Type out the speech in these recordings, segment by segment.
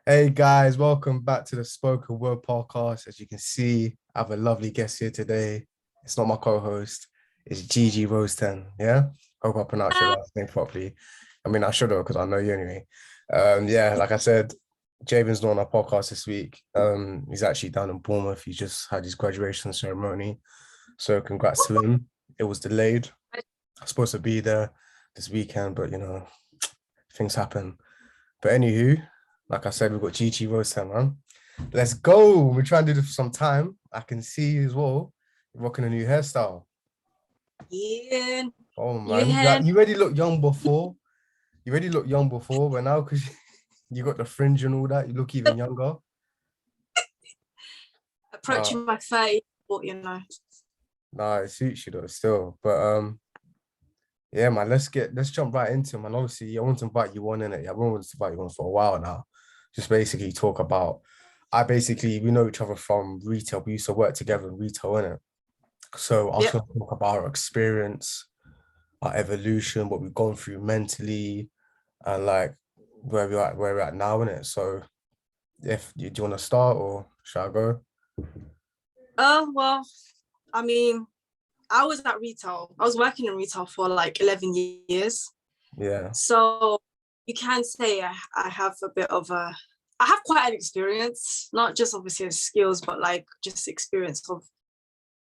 Hey guys, welcome back to the Spoken Word Podcast. As you can see, I have a lovely guest here today. It's not my co-host, it's Gigi Roseten. Yeah, hope I pronounced your last name properly. I mean, I should have because I know you anyway. Yeah, like I said, Jabin's not on our podcast this week. He's actually down in Bournemouth. He just had his graduation ceremony, so congrats to him. It was delayed. I was supposed to be there this weekend, but things happen. But anywho, like I said, we've got Gigi Roseten, man. Let's go. We're trying to do this for some time. I can see you as well. You're rocking a new hairstyle. Yeah, Oh new man, hair. you already look young before. You already look young before, but now because you got the fringe and all that, you look even younger. Uh, Approaching my 30, but nah, it suits you though still. But yeah, man, let's jump right into it, man. Obviously, I want to invite you on in it. I've been wanting to invite you on for a while now. Just basically talk about. We know each other from retail. We used to work together in retail, innit? So I was Yep. going to talk about our experience, our evolution, what we've gone through mentally, and like where we're at now, innit? So if do you want to start or shall I go? Well, I mean, I was at retail. I was working in retail for like 11 years. Yeah. So you can say I have I have quite an experience, not just obviously skills, but like just experience of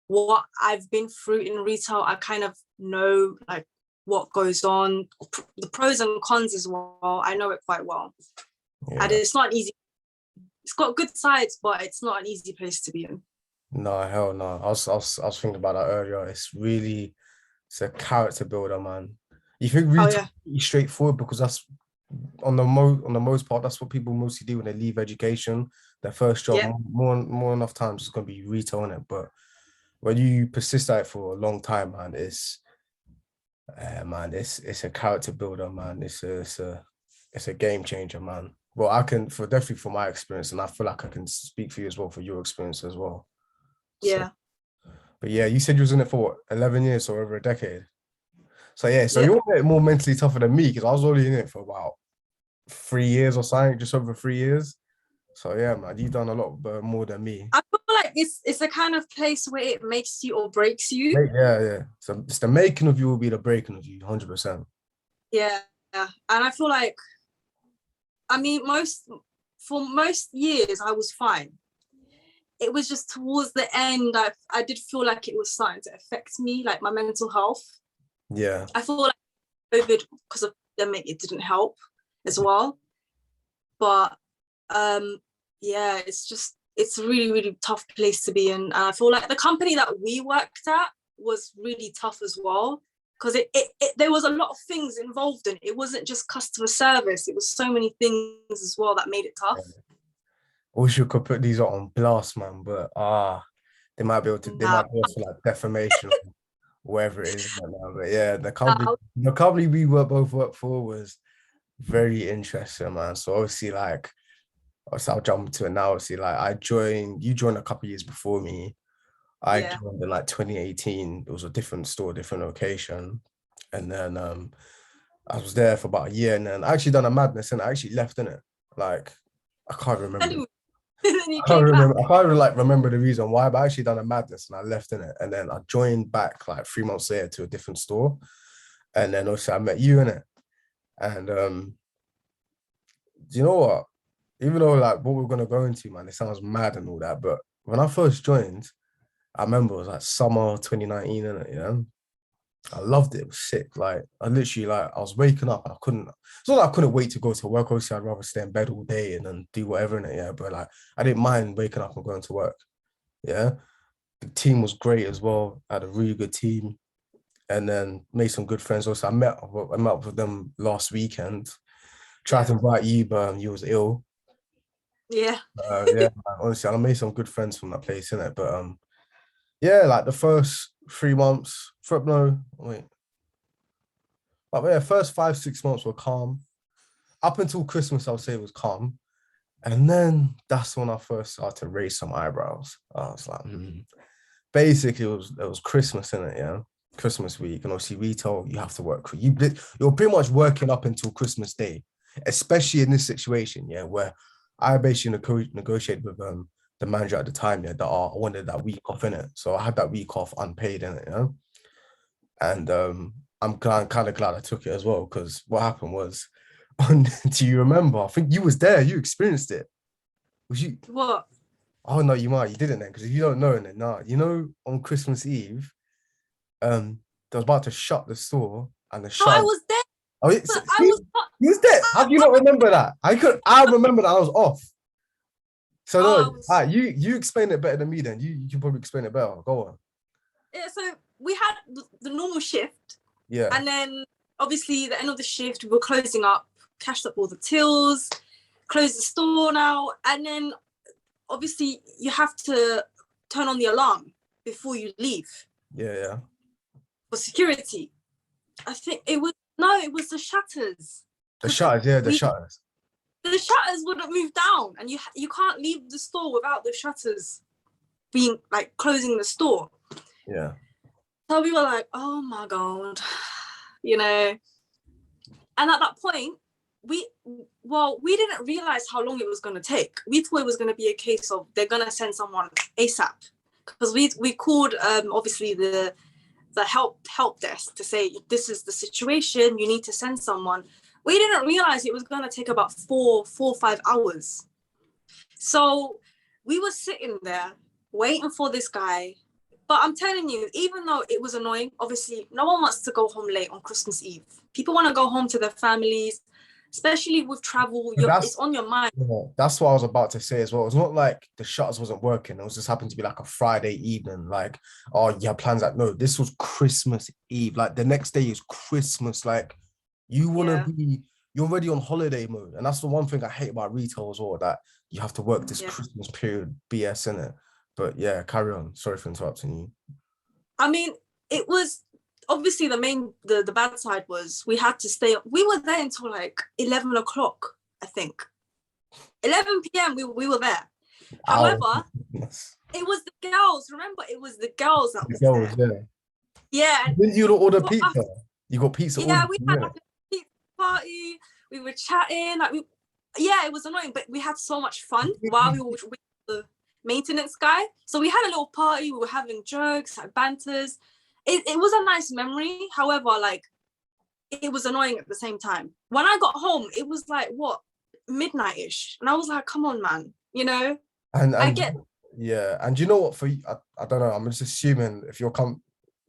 what I've been through in retail. I kind of know like what goes on, the pros and cons as well. I know it quite well. And Yeah. it's not easy. It's got good sides, but it's not an easy place to be in. No, hell no. I was thinking about that earlier. It's a character builder, man. You think Oh retail yeah. is straightforward because that's on the most part, that's what people mostly do when they leave education. Their first job, Yeah. more enough times, is gonna be retail in it. But when you persist at it for a long time, man, it's a character builder, man. It's a game changer, man. Well, I can for definitely for my experience, and I feel like I can speak for you as well for your experience as well. So, Yeah. but yeah, you said you was in it for what, 11 years or over a decade. So yeah, so Yeah. you're a bit more mentally tougher than me because I was only in it for about 3 years or something, just over 3 years. So yeah, man, you've done a lot more than me. I feel like it's a kind of place where it makes you or breaks you. Yeah, yeah. So it's the making of you will be the breaking of you, 100%. Yeah. Yeah. And I feel like I mean for most years I was fine. It was just towards the end I did feel like it was starting to affect me, like my mental health. Yeah, I feel like COVID because of the pandemic it didn't help as well. But yeah, it's a really, really tough place to be in. And I feel like the company that we worked at was really tough as well because there was a lot of things involved in it. It wasn't just customer service. It was so many things as well that made it tough. I wish you could put these on blast, man, but they Nah, might be able to like defamation or whatever it is right now. But yeah, the company nah, the company we were both worked for was very interesting, man. So obviously I'll jump to it now. Obviously, like you joined a couple of years before me. I yeah, joined in like 2018. It was a different store, different location. And then I was there for about a year and then I actually done a madness and I actually left in it. Like I can't remember. anyway, then you I can't came back. remember. I can't really like remember the reason why, but I actually done a madness and I left in it. And then I joined back like 3 months later to a different store. And then also I met you in it. And do you know what? Even though like what we're gonna go into, man, it sounds mad and all that, but when I first joined, I remember it was like summer 2019, innit, yeah. I loved it. It was sick. Like I literally like I was waking up. I couldn't. It's not like I couldn't wait to go to work. Obviously, I'd rather stay in bed all day and then do whatever in it. Yeah, but like I didn't mind waking up and going to work. Yeah, the team was great as well. I had a really good team, and then made some good friends. Also, I met up with them last weekend. Tried to Yeah, invite you, but you was ill. yeah. Yeah, man, honestly, I made some good friends from that place in it. But yeah, like the first 3 months, no, wait, like yeah, first 5 6 months were calm. Up until Christmas, I would say it was calm. And then that's when I first started to raise some eyebrows. I was like, basically, it was Christmas in it, yeah. Christmas week, and obviously retail, you have to work. You're pretty much working up until Christmas Day, especially in this situation, yeah, where I basically negotiated with the manager at the time, yeah, that I wanted that week off in it. So I had that week off unpaid in it, you know. And I'm kind of glad I took it as well, because what happened was, do you remember? I think you was there, you experienced it. Was you? What? Oh no, you didn't then, because if you don't know, then nah, you know, on Christmas Eve, they was about to shut the store, and the No, I shut. was there, Oh, it's, but I see, was not. you was there. How do you not remember that? I remember that I was off. So Oh, I no, was. you explain it better than me. Then you can probably explain it better. Go on. Yeah, so we had the normal shift, Yeah, and then obviously the end of the shift, we were closing up, cashed up all the tills, closed the store now, and then obviously you have to turn on the alarm before you leave yeah. for security. I think it was no, it was the shutters. The Because shutters, yeah, the we shutters. the shutters wouldn't move down, and you can't leave the store without the shutters being like closing the store. Yeah. So we were like, oh my god, you know. And at that point, we didn't realize how long it was going to take. We thought it was going to be a case of they're going to send someone ASAP, because we called obviously the help desk to say, this is the situation, you need to send someone. We didn't realize it was going to take about 4 or 5 hours. So we were sitting there waiting for this guy. But I'm telling you, even though it was annoying, obviously no one wants to go home late on Christmas Eve. People want to go home to their families, especially with travel. It's on your mind. Yeah, that's what I was about to say as well. It's not like the shutters wasn't working. It was just happened to be like a Friday evening. Like, oh, you had plans. Like, no, this was Christmas Eve. Like the next day is Christmas. Like, you want to Yeah. be, you're already on holiday mode. And that's the one thing I hate about retail as well, that you have to work this Yeah. Christmas period BS in it. But yeah, carry on. Sorry for interrupting you. I mean, it was obviously the bad side was we had to stay. We were there until like 11 o'clock, I think. 11 p.m. we were there. However, it was the girls. Remember, it was the girls that was there. Yeah. Yeah. Didn't you order pizza? You got pizza Yeah, ordered, we had yeah. like a pizza party. We were chatting. Yeah, it was annoying, but we had so much fun while we were with the maintenance guy. So we had a little party. We were having jokes, like banters. It was a nice memory. However, like it was annoying at the same time. When I got home, it was like what, midnight-ish, and I was like, "Come on, man," you know. I And get. yeah, and you know what? For you, I don't know. I'm just assuming if you're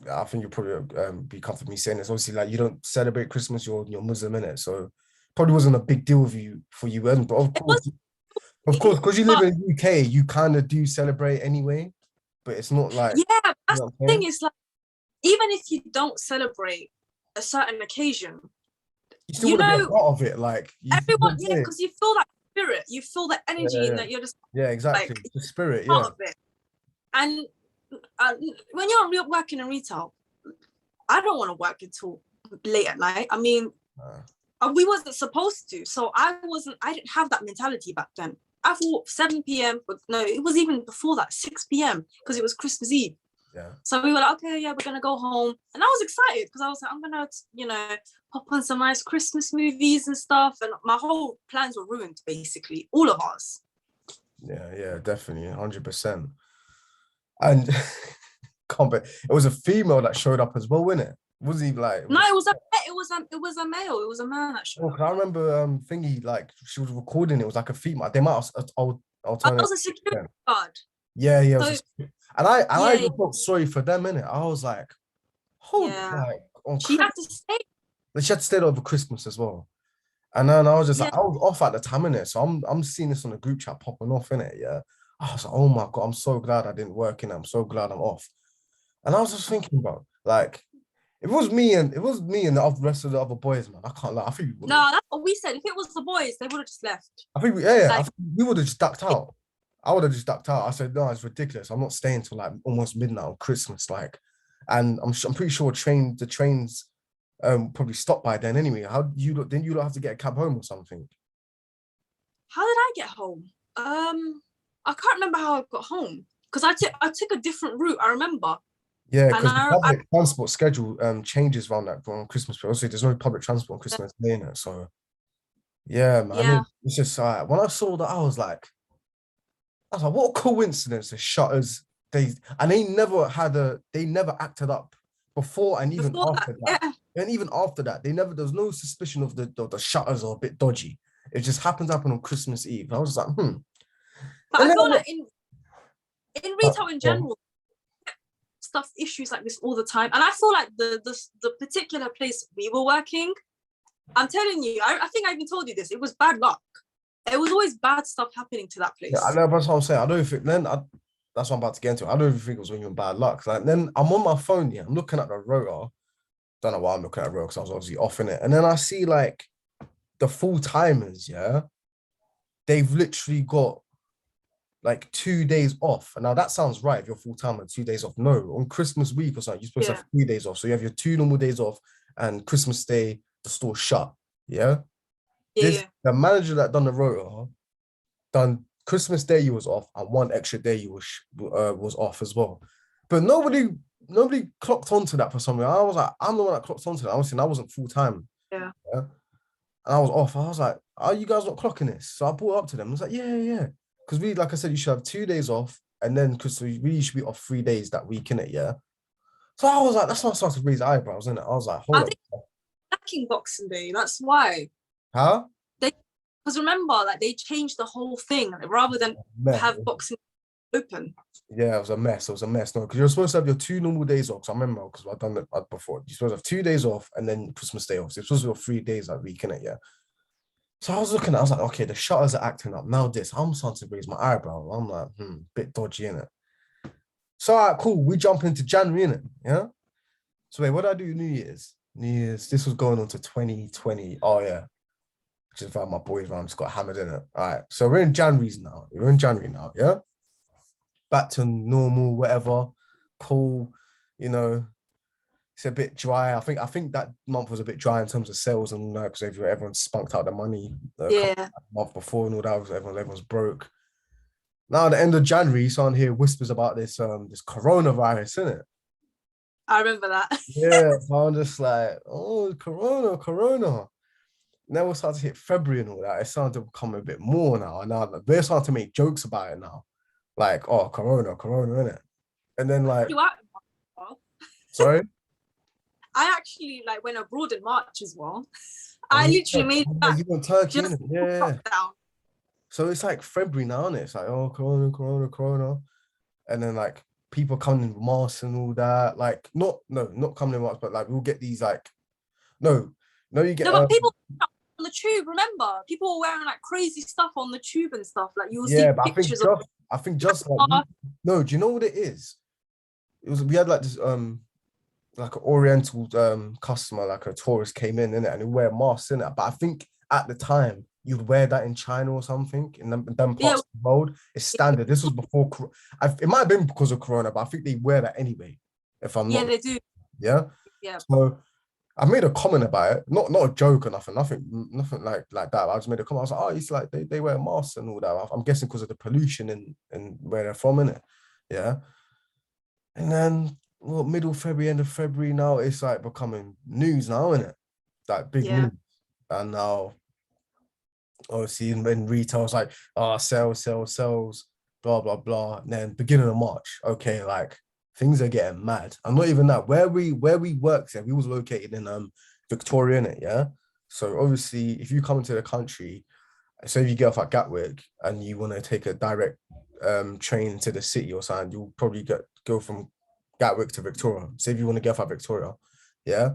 I think you'll probably be comfortable me saying this. Obviously, like you don't celebrate Christmas. You're Muslim in it, so probably wasn't a big deal for you. And but It was, because you live but in the UK, you kind of do celebrate anyway. But it's not like, yeah, you that's know what the I'm thing. saying? Is like, even if you don't celebrate a certain occasion, You still you want to be a know, part of it. Like you know what everyone, I'm yeah, saying? because you feel that spirit, you feel that Yeah, energy, and that you're just yeah, exactly. like The spirit, part yeah. of it. And when you're working in retail, I don't want to work until late at night. I mean, we wasn't supposed to, so I didn't have that mentality back then. I thought 7 p.m., but no, it was even before that, 6 p.m., because it was Christmas Eve. Yeah. So we were like, okay, yeah, we're gonna go home, and I was excited because I was like, I'm gonna, pop on some nice Christmas movies and stuff, and my whole plans were ruined, basically, all of us. Yeah, definitely, 100%. And it was a female that showed up as well, wasn't it? Wasn't he like? No, it was a male. It was a man that showed Oh, up. cause I remember thingy, like she was recording. It was like a female. They might have I alternate. was a security guard. Yeah. So And I yeah, even felt sorry for them, innit? I was like, hold, yeah. like on She Christmas. had to stay. She had to stay there over Christmas as well. And then I was just Yeah, like, I was off at the time, innit? So I'm seeing this on the group chat popping off, innit? Yeah. I was like, oh my God, I'm so glad I didn't work in it. I'm so glad I'm off. And I was just thinking about, like, if it was me and the rest of the other boys, man, I can't lie. I think we would have. no, that's what we said. If it was the boys, they would have just left. I think I Like, think we would have just ducked out. I would have just ducked out. I said, no, it's ridiculous. I'm not staying till like almost midnight on Christmas. Like, and I'm pretty sure the trains probably stopped by then anyway. How didn't you have to get a cab home or something? how did I get home? I can't remember how I got home because I took a different route. I remember. Yeah, And because the public transport schedule changes around that on Christmas. But also, there's no public transport on Christmas Day, innit? So Yeah, man. Yeah, It's just like when I saw that, I was like, what a coincidence. The shutters, they never acted up before and even before that, after that. yeah. And even after that, there was no suspicion of the shutters are a bit dodgy. It just happened to happen on Christmas Eve. I was like, hmm. But And I then feel like in retail in well, general, stuff issues like this all the time. And I feel like the particular place we were working, I'm telling you, I think I even told you this. It was bad luck. It was always bad stuff happening to that yeah, I place. know that's what I'm saying. I don't think that's what I'm about to get into. I don't even think it was when you're in bad luck. Like then I'm on my phone, yeah, I'm looking at the rotor. Don't know why I'm looking at the rotor because I was obviously off in it. And then I see like the full timers, yeah, they've literally got like 2 days off. And now that sounds right if you're full time and 2 days off. No, on Christmas week or something, you're supposed to Yeah, have 3 days off. So you have your 2 normal days off and Christmas Day, the store shut. Yeah. yeah, yeah. The manager that done the rotor done Christmas Day you was off and one extra day you was off as well. But nobody clocked onto that for something. I was like, I'm the one that clocked onto that. I was saying I wasn't full time. Yeah. Yeah. And I was off. I was like, are you guys not clocking this? So I brought it up to them. I was like, yeah, yeah, yeah. Because we, like I said, you should have 2 days off. And then because we really should be off 3 days that week, in it, yeah. So I was like, that's when I started to raise eyebrows, innit? I was like, I hold think up. lacking Boxing Day. That's why Huh? they, because remember, like they changed the whole thing like, rather than Mess. have Boxing Day open. Yeah, it was a mess. It was a mess. No, because you're supposed to have your 2 normal days off. So I remember because I've done it before. You're supposed to have 2 days off and then Christmas Day off. So you're supposed to have 3 days that week, innit? Yeah. So I was looking, I was like, okay, the shutters are acting up. Now this, I'm starting to raise my eyebrow. I'm like, bit dodgy, innit? So, all right, cool. We jump into January, innit? Yeah. So, wait, what did I do New Year's? New Year's, this was going on to 2020. Oh, yeah. Just found my boys around, just got hammered in it. All right. So, we're in January's now. We're in January now, yeah? Back to normal, whatever. Cool. You know, it's a bit dry. I think that month was a bit dry in terms of sales and because everyone spunked out the money Yeah, month before and all that. Everyone's broke. Now, at the end of January, someone here whispers about this coronavirus, isn't it? I remember that. Yeah, so I'm just like, oh, corona. Then we'll start to hit February and all that. It's starting to become a bit more now. And now they're starting to make jokes about it now. Like, oh, corona, innit? And then like, sorry? I actually like went abroad in March as well. I Oh, literally made that you went Turkey, just innit? Yeah. lockdown. So it's like February now, and it's like, oh, corona. And then like people coming in with masks and all that. Like, not coming in masks, but like we'll get these like, no, you get No, but people on the tube, remember? People were wearing like crazy stuff on the tube and stuff. Like you'll yeah, see but pictures of I think just like no, do you know what it is? We had like this like an oriental customer, like a tourist came in it, and he wear masks in it. But I think at the time you'd wear that in China or something in them yeah, parts of the world. It's standard. This was before. It might have been because of Corona, but I think they wear that anyway. If I'm yeah, not, they do. yeah. Yeah. So I made a comment about it, not a joke or nothing like that. I just made a comment. I was like, oh, it's like they wear masks and all that. I'm guessing because of the pollution and where they're from, innit? Yeah. And then well, middle February, end of February now, it's like becoming news now, isn't it? Like big Yeah. news. And now obviously in retail, it's like, sales, blah, blah, blah. And then beginning of March, okay, like things are getting mad. I'm not even that. Where we worked, we was located in Victoria, innit, yeah? So obviously if you come into the country, so if you get off at Gatwick and you want to take a direct train to the city or something, you'll probably go from Gatwick to Victoria. Say if you want to get off at Victoria, yeah.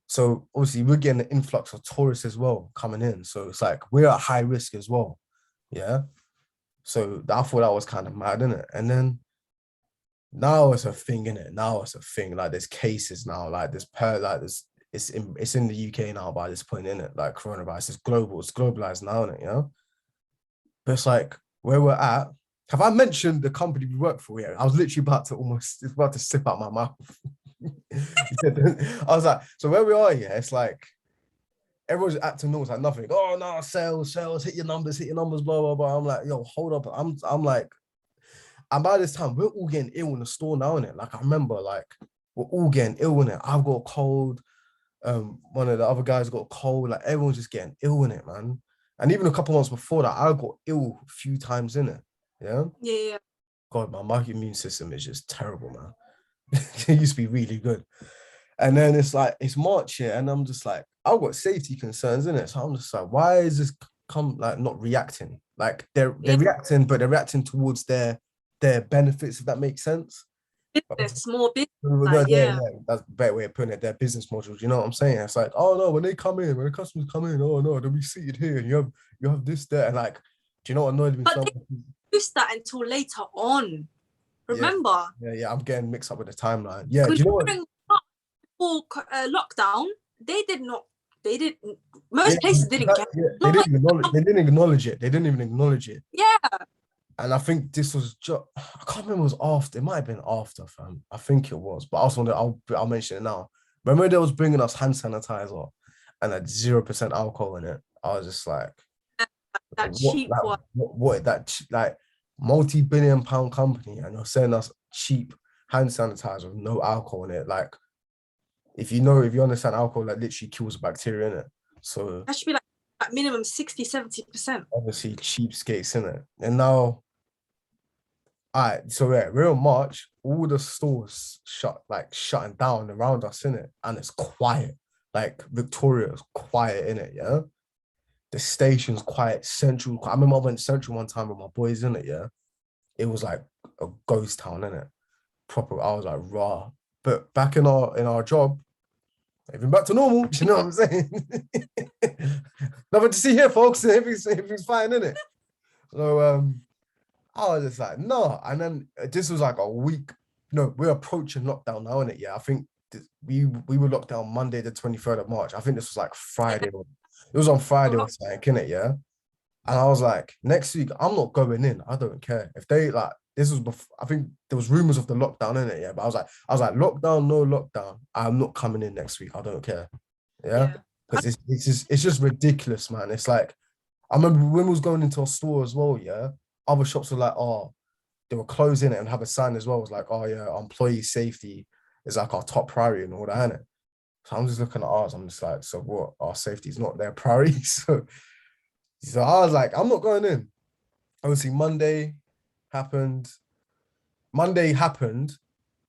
So obviously we're getting an influx of tourists as well coming in. So it's like we're at high risk as well, yeah. So I thought that was kind of mad, innit? And then now it's a thing, innit? Now it's a thing. Like there's cases now, like there's it's in the UK now by this point, innit? Like coronavirus, it's global, it's globalized now, innit? Yeah. But it's like where we're at. Have I mentioned the company we work for yet? I was literally it's about to slip out my mouth. I was like, so where we are here, it's like everyone's acting normal, it's like nothing. Oh no, sales, hit your numbers, blah, blah, blah. I'm like, yo, hold up. I'm like, and by this time, we're all getting ill in the store now, innit? Like I remember, like, we're all getting ill in it. I've got a cold. One of the other guys got a cold. Like everyone's just getting ill in it, man. And even a couple months before that, I got ill a few times in it. Yeah. Yeah. God, my immune system is just terrible, man. It used to be really good. And then it's like, it's March here, and I'm just like, I've got safety concerns in it. So I'm just like, why is this like not reacting? Like they're Yeah. reacting, but they're reacting towards their benefits, if that makes sense. Business, more business. Yeah, that's a better way of putting it. Their business models, you know what I'm saying? It's like, oh no, when they come in, when the customers come in, oh no, they'll be seated here, and you have this there, and like, do you know what annoyed me But so they much? use that until later on. Yeah, Remember? yeah. I'm getting mixed up with the timeline. Yeah, do Because you know what? during lockdown, they did not. They didn't. Yeah, Most places didn't care. they Not like, didn't acknowledge it. They didn't even acknowledge it. yeah. And I think this was just, I can't remember, it was after, it might have been after, fam. I think it was, but I also I'll mention it now. Remember they was bringing us hand sanitizer and had 0% alcohol in it. I was just like, That cheap one. what that like multi-billion pound company, and you're selling us cheap hand sanitizer with no alcohol in it. Like, if you understand alcohol, like literally kills bacteria in it. So That should be like at minimum 60-70%. obviously cheapskates in it. And now, all right, so yeah, we're in March, all the stores shutting down around us in it, and it's quiet. Like Victoria's quiet in it, yeah. The station's quiet, Central. I remember I went Central one time with my boys in it, yeah. It was like a ghost town in it. Proper, I was like, raw. But back in our job, even back to normal, you know what I'm saying? Nothing to see here, folks. Everything's fine, in it. So I was just like, no. And then this was like a week. No, we're approaching lockdown now, innit? Yeah, I think we were locked down Monday, the 23rd of March. I think this was like Friday. It was on Friday or something, innit? Yeah. And I was like, next week, I'm not going in. I don't care. If they like, this was before, I think there was rumors of the lockdown, innit? Yeah. But I was like, lockdown, no lockdown. I'm not coming in next week. I don't care. Yeah. Because it's just ridiculous, man. It's like, I remember when we was going into a store as well, yeah, other shops were like, oh, they were closing it and have a sign as well. It was like, oh yeah, employee safety is like our top priority and all that, innit? So I'm just looking at ours. I'm just like, so what? Our safety is not their priority. So I was like, I'm not going in. Obviously, happened. Monday happened.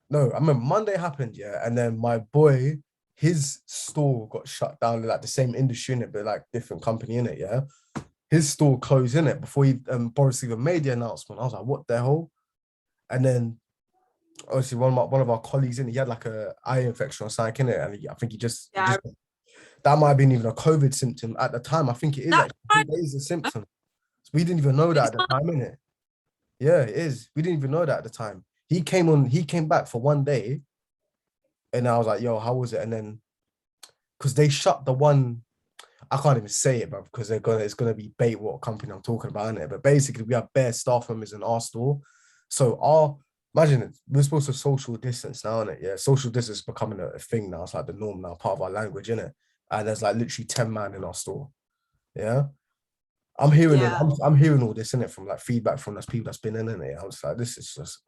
No, I remember Monday happened, yeah. And then my boy, his store got shut down, like the same industry in it, but like different company in it, yeah. His store closed in it before Boris even made the announcement. I was like, what the hell? And then obviously one of our colleagues in it, he had like a eye infection or something in it, and I think he just that might have been even a COVID symptom at the time. I think it is actually. I think that is a symptom. So we didn't even know that at the time, innit? Yeah, it is. We didn't even know that at the time. He came back for one day, and I was like, yo, how was it? And then because they shut the one, I can't even say it, bro, because it's gonna be bait what company I'm talking about in it. But basically, we have bare staff members in our store. So imagine it, we're supposed to social distance now, innit? Yeah, social distance is becoming a thing now. It's like the norm now, part of our language, innit? And there's like literally 10 man in our store. Yeah. I'm hearing I'm hearing all this in it from like feedback from those people that's been in it. I was like, this is just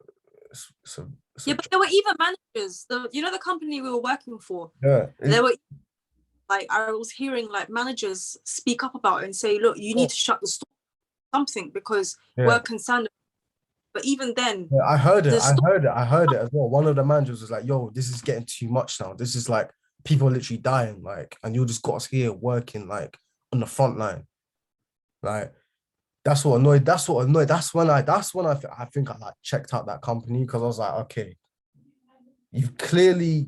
but there were even managers. The company we were working for. Yeah. There were like I was hearing like managers speak up about it and say, look, you need to shut the store, something, because we're concerned. But even then, I heard it as well. One of the managers was like, yo, this is getting too much now. This is like people are literally dying, like, and you just got us here working like on the front line. Like, that's what annoyed. That's when I think I like checked out that company, because I was like, okay, you've clearly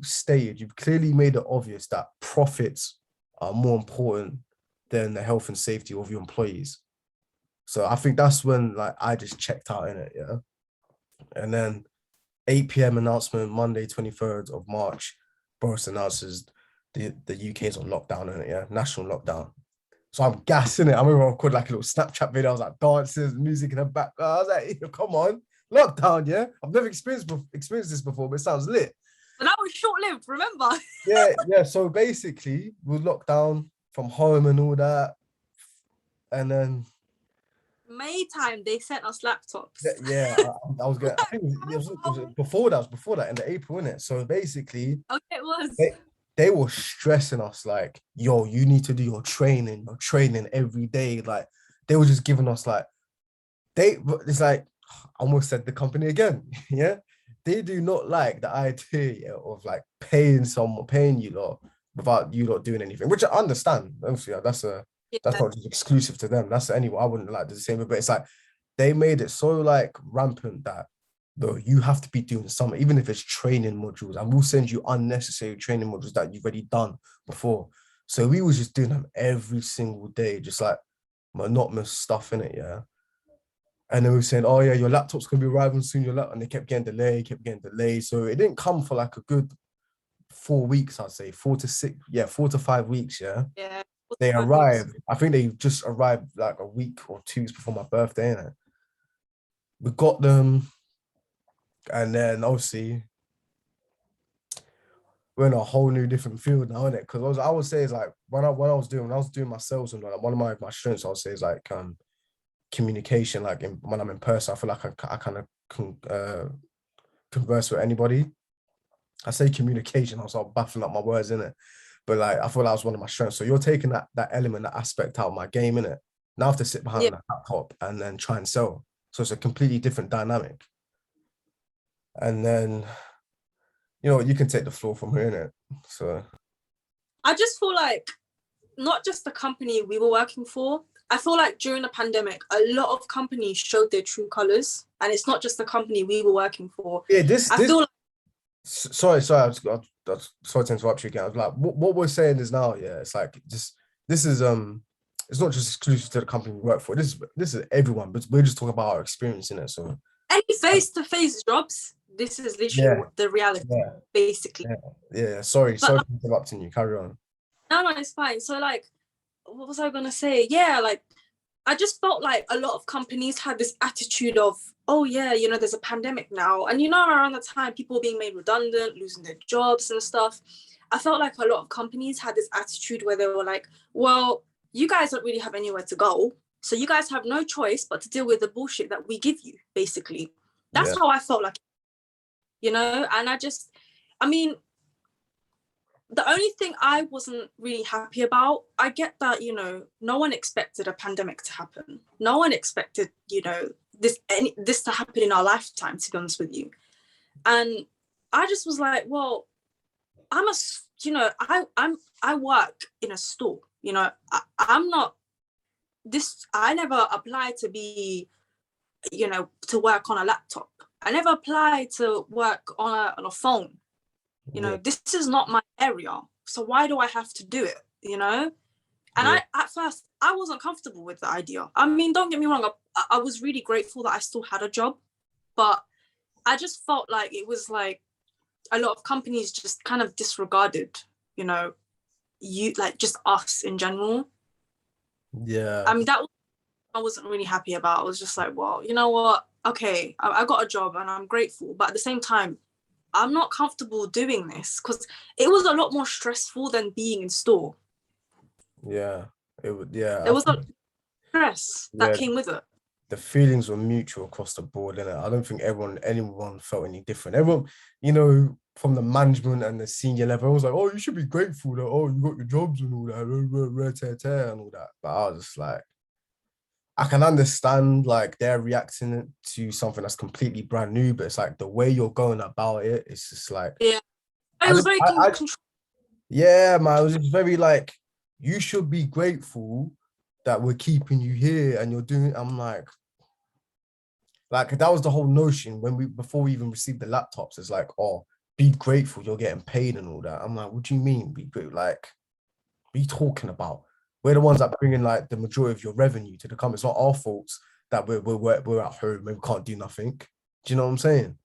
made it obvious that profits are more important than the health and safety of your employees. So I think that's when like I just checked out in it, yeah. And then 8 p.m. announcement, Monday, 23rd of March, Boris announces the UK is on lockdown in it, yeah, national lockdown. So I'm gassing it. I remember I recorded like a little Snapchat video. I was like dances, music in the back. I was like, come on, lockdown, yeah. I've never experienced this before, but it sounds lit. But that was short-lived, remember? Yeah. So basically, we were locked down from home and all that. And then May time, they sent us laptops. Yeah, I was gonna. I think it was before that. It was before that in the April, innit? So basically, okay, it was. they were stressing us like, yo, you need to do your training every day. Like they were just giving us like it's like I almost said the company again. Yeah. They do not like the idea of like paying you lot without you lot doing anything, which I understand. Obviously, that's Yeah. not just exclusive to them. That's anyone. I wouldn't like do the same, but it's like they made it so like rampant that though you have to be doing something, even if it's training modules, and we'll send you unnecessary training modules that you've already done before. So we was just doing them every single day, just like monotonous stuff in it, yeah. And they were saying, "Oh yeah, your laptop's gonna be arriving soon." And they kept getting delayed. So it didn't come for like a good 4 weeks, I'd say 4 to 6, yeah, 4 to 5 weeks, yeah. Yeah. They 5 weeks. arrived. I think they just arrived like a week or 2 weeks before my birthday, innit? We got them, and then obviously we're in a whole new different field now, innit? Because I would say is like when I was doing my sales and like, one of my strengths, I would say is like communication. Like when I'm in person, I feel like I kind of converse with anybody. I say communication, I was all baffling up my words in it, but like I feel like that was one of my strengths. So you're taking that element, that aspect out of my game in it. Now I have to sit Yeah. behind the laptop and then try and sell. So it's a completely different dynamic. And then you can take the floor from here, innit? So I just feel like not just the company we were working for. I feel like during the pandemic, a lot of companies showed their true colors, and it's not just the company we were working for. yeah, this I this feel like sorry, sorry to interrupt you again. I was like, what we're saying is now, yeah, it's like just this is it's not just exclusive to the company we work for. This is everyone, but we're just talking about our experience in it. So any face-to-face jobs, this is literally yeah, what the reality, yeah, basically. yeah. Sorry But for interrupting you. Carry on. no, it's fine. So like, what was I gonna say? Yeah, like I just felt like a lot of companies had this attitude of, oh yeah, there's a pandemic now, and around the time people being made redundant, losing their jobs and stuff. I felt like a lot of companies had this attitude where they were like, well, you guys don't really have anywhere to go, so you guys have no choice but to deal with the bullshit that we give you, basically. That's Yeah, how I felt like, and I mean, the only thing I wasn't really happy about, I get that, no one expected a pandemic to happen. No one expected, this to happen in our lifetime, to be honest with you. And I just was like, well, I work in a store, I'm not this, I never applied to be, to work on a laptop. I never applied to work on a phone. yeah, This is not my area, so why do I have to do it? And yeah, at first I wasn't comfortable with the idea. I mean, don't get me wrong, I was really grateful that I still had a job, but I just felt like it was like a lot of companies just kind of disregarded, you, like, just us in general. yeah, I mean, I wasn't really happy about. I was just like, well, you know what, okay, I got a job and I'm grateful, but at the same time I'm not comfortable doing this, because it was a lot more stressful than being in store. yeah. It would, yeah. There was a stress that Yeah, came with it. the feelings were mutual across the board, and I don't think anyone felt any different. Everyone, from the management and the senior level, was like, "Oh, you should be grateful that you got your jobs and all that, and all that." But I was just like, I can understand like they're reacting to something that's completely brand new, but it's like the way you're going about it, it's just like Yeah, it I was just, very I control. yeah, man, it was just very like you should be grateful that we're keeping you here and you're doing. I'm like that was the whole notion before we even received the laptops. It's like, oh, be grateful you're getting paid and all that. I'm like, what do you mean be grateful? Like, what are you talking about? We're the ones that bring in like the majority of your revenue to the company. It's not our fault that we're at home and we can't do nothing. Do you know what I'm saying?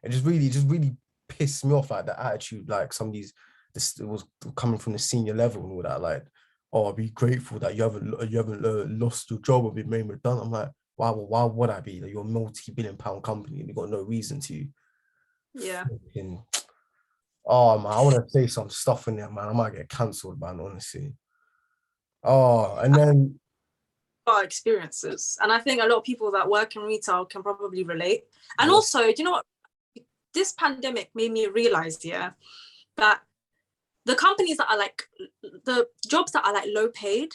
It just really pissed me off, like the attitude, like some of this it was coming from the senior level and all that. Like, oh, be grateful that you haven't lost your job or been made redundant. I'm like, why would I be? Like, you're a multi-billion-pound company and you've got no reason to. Yeah, Fucking, oh man, I want to say some stuff in there, man. I might get cancelled, man. Honestly. Oh, and then our experiences, and I think a lot of people that work in retail can probably relate. And yeah, also, you know what, this pandemic made me realize, yeah, that the companies that are like the jobs that are like low paid,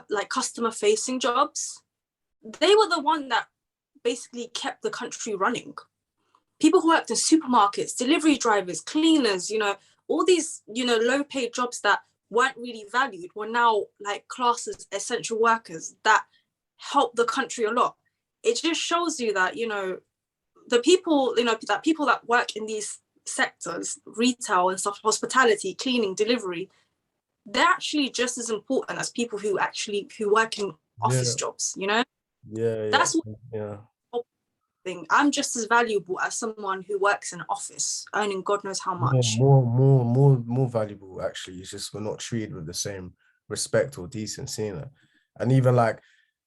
like customer facing jobs, they were the one that basically kept the country running. People who worked in supermarkets, delivery drivers, cleaners, all these, low paid jobs that weren't really valued were now like classed as essential workers that help the country a lot. It just shows you that, the people, that people that work in these sectors, retail and stuff, hospitality, cleaning, delivery, they're actually just as important as people who work in office jobs, That's what thing. I'm just as valuable as someone who works in an office earning God knows how much. More valuable, actually. It's just we're not treated with the same respect or decency, And even like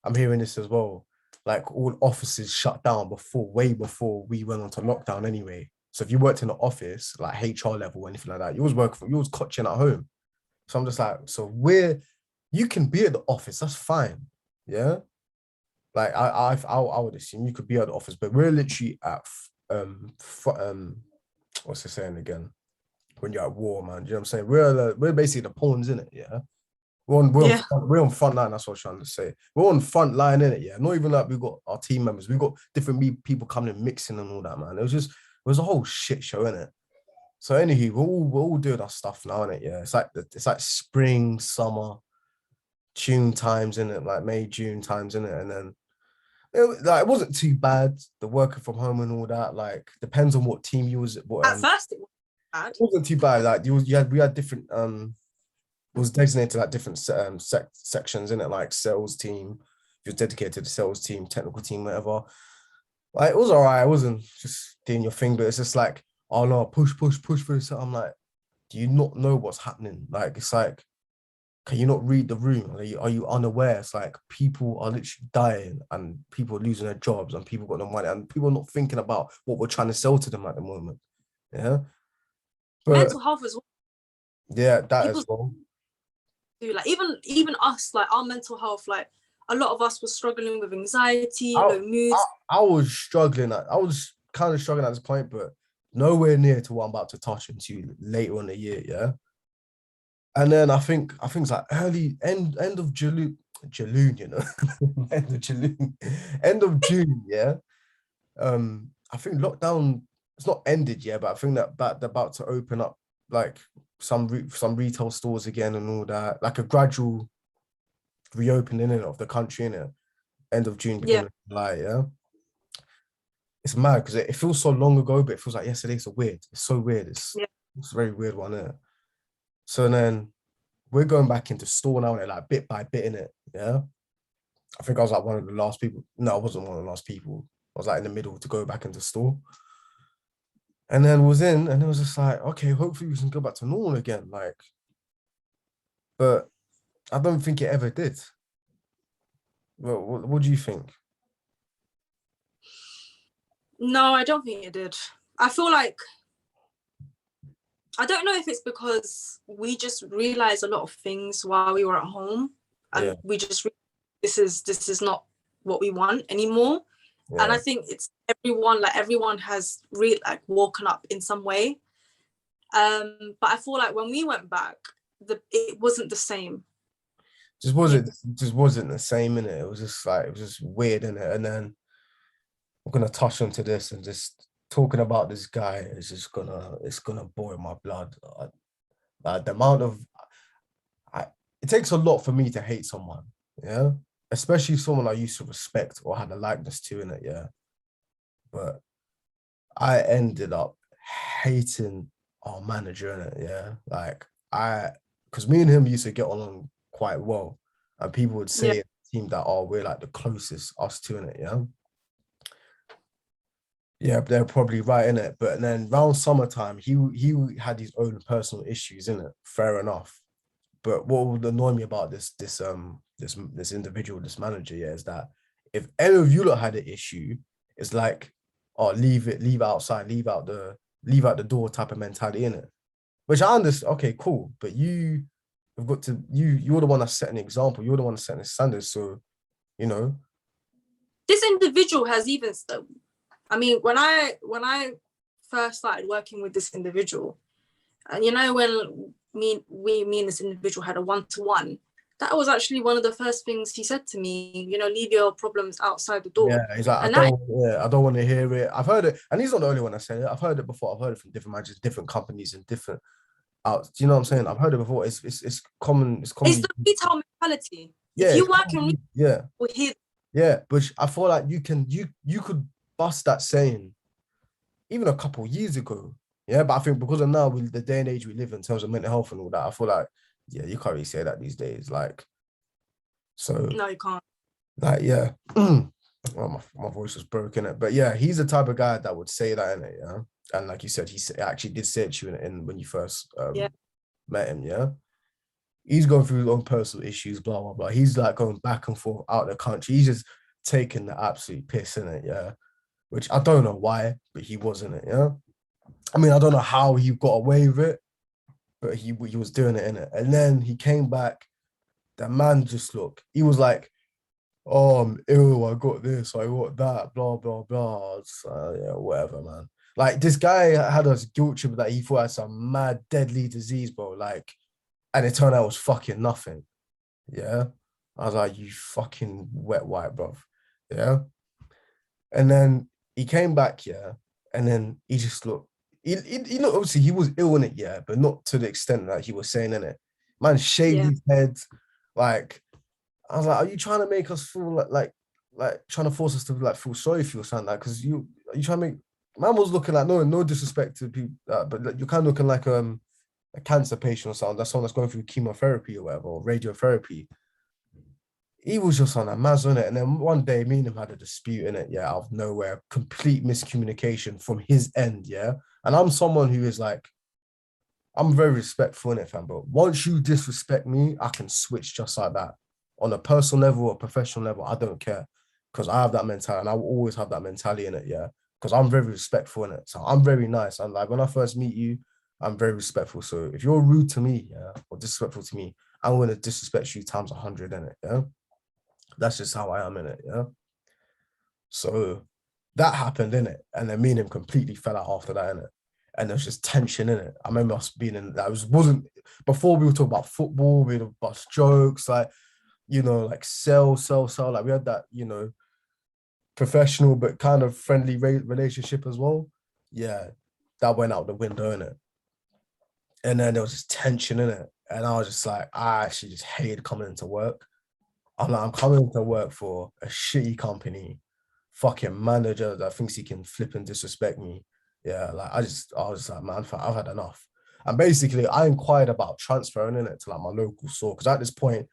I'm hearing this as well, like all offices shut down way before we went on to lockdown anyway. So if you worked in an office, like HR level or anything like that, you was coaching at home. So I'm just like, you can be at the office, that's fine. Yeah. Like I would assume you could be at the office, but we're literally at what's the saying again? When you're at war, man. Do you know what I'm saying? We're basically the pawns in it, yeah. We're on front line. That's what I'm trying to say. We're on front line in it, yeah. Not even like we've got our team members. We've got different people coming and mixing and all that, man. It was a whole shit show in it. So anywho, we're all doing our stuff now, innit? Yeah, it's like spring, summer, June times in it, like May, June times in it, and then it wasn't too bad. The working from home and all that, like depends on what team you was. At first, it wasn't bad. It wasn't too bad. Like we had different it was designated like different sections in it, like sales team. If you're dedicated to the sales team, technical team, whatever. Like it was all right. I wasn't just doing your thing, but it's just like, oh no, push through. So I'm like, do you not know what's happening? Like it's like, can you not read the room? Are you unaware? It's like people are literally dying and people are losing their jobs and people got no money and people are not thinking about what we're trying to sell to them at the moment. Yeah. But mental health as well. Yeah, that as well. Like even us, like our mental health, like a lot of us were struggling with anxiety, low moods. I was struggling. I was kind of struggling at this point, but nowhere near to what I'm about to touch into later in the year. Yeah. And then I think it's like early end of June, end of June, end of June. Yeah. I think lockdown, it's not ended yet, but I think that they're about to open up like some retail stores again and all that, like a gradual reopening of the country in it. End of June, beginning of July. Yeah. It's mad because it feels so long ago, but it feels like yesterday. It's so weird. It's a very weird one, isn't it? So then we're going back into store now, and like bit by bit in it. Yeah. I think I was like one of the last people. No, I wasn't one of the last people. I was like in the middle to go back into store. And then was in, and it was just like, okay, hopefully we can go back to normal again. Like, but I don't think it ever did. Well, what do you think? No, I don't think it did. I feel like, I don't know if it's because we just realized a lot of things while we were at home, and we just this is not what we want anymore. And I think it's everyone has really like woken up in some way. But I feel like when we went back, it wasn't the same. Just wasn't the same in it. It was just weird in it. And then I'm gonna touch onto this and just talking about this guy is just gonna boil my blood. The amount of it takes a lot for me to hate someone, yeah, especially someone I used to respect or had a likeness to in it, yeah. But I ended up hating our manager in it, yeah. Like because me and him used to get on quite well, and people would say in the team that, oh, we're like the closest, us two in it, yeah. Yeah, they're probably right in it. But then around summertime, he had his own personal issues in it. Fair enough. But what would annoy me about this individual, this manager, yeah, is that if any of you lot had an issue, it's like, oh, leave outside, leave out the door type of mentality in it. Which I understand. Okay, cool. But you're the one that's setting the example. You're the one that's setting the standards. So, this individual has even. I mean, when I first started working with this individual, and me and this individual had a one-to-one, that was actually one of the first things he said to me, leave your problems outside the door. Yeah, he's like, And that, I don't want to hear it. I've heard it, and he's not the only one that said it. I've heard it before. I've heard it from different managers, different companies, and different outs. Do you know what I'm saying? I've heard it before. It's common. It's it's commonly. the retail mentality. Yeah, If it's you work in commonly, yeah, retail, here, yeah. But I feel like you could bust that saying even a couple of years ago. Yeah, but I think because of now, with the day and age we live in terms of mental health and all that, I feel like yeah, you can't really say that these days. Like, so no, you can't. like yeah. Well, my voice was broken it, but yeah, he's the type of guy that would say that in it, yeah. And like you said, actually did say it to you in when you first Yeah, met him, yeah. He's going through his own personal issues, blah blah blah. He's like going back and forth out of the country. He's just taking the absolute piss in it, yeah. Which I don't know why, but he was in it, yeah. I mean, I don't know how he got away with it, but he was doing it in it. And then he came back. The man just he was like, oh, I'm ill, I got this, I got that, blah, blah, blah. Yeah, whatever, man. Like, this guy had us guilt trip that he thought had some mad, deadly disease, bro. Like, and it turned out it was fucking nothing. Yeah. I was like, you fucking wet white, bro. Yeah. And then he came back, yeah. And then he just looked, obviously he was ill in it, yeah, but not to the extent that he was saying in it. Man shaved yeah, his head, like, I was like, are you trying to make us feel like trying to force us to like feel sorry for you or something? Like, because are you trying to make man was looking like no disrespect to people, but like, you're kind of looking like a cancer patient or something. That's someone that's going through chemotherapy or whatever, or radiotherapy. He was just on that maz on it, and then one day me and him had a dispute in it. Yeah, out of nowhere, complete miscommunication from his end. Yeah, and I'm someone who is like, I'm very respectful in it, fam. But once you disrespect me, I can switch just like that. On a personal level or professional level, I don't care. Because I have that mentality and I will always have that mentality in it, yeah. Because I'm very respectful in it. So I'm very nice. And like when I first meet you, I'm very respectful. So if you're rude to me, yeah, or disrespectful to me, I'm gonna disrespect you times 100 in it, yeah. That's just how I am in it, yeah. So that happened in it, and then me and him completely fell out after that in it, and there was just tension in it. I remember us being in that wasn't before we were talking about football, we would bust jokes like like sell like we had that professional but kind of friendly relationship as well. Yeah, that went out the window in it, and then there was just tension in it, and I was just like, I actually just hated coming into work. I'm like, I'm coming to work for a shitty company, fucking manager that thinks he can flip and disrespect me. Yeah, like I was like, man, I've had enough. And basically, I inquired about transferring in it to like my local store because at this point,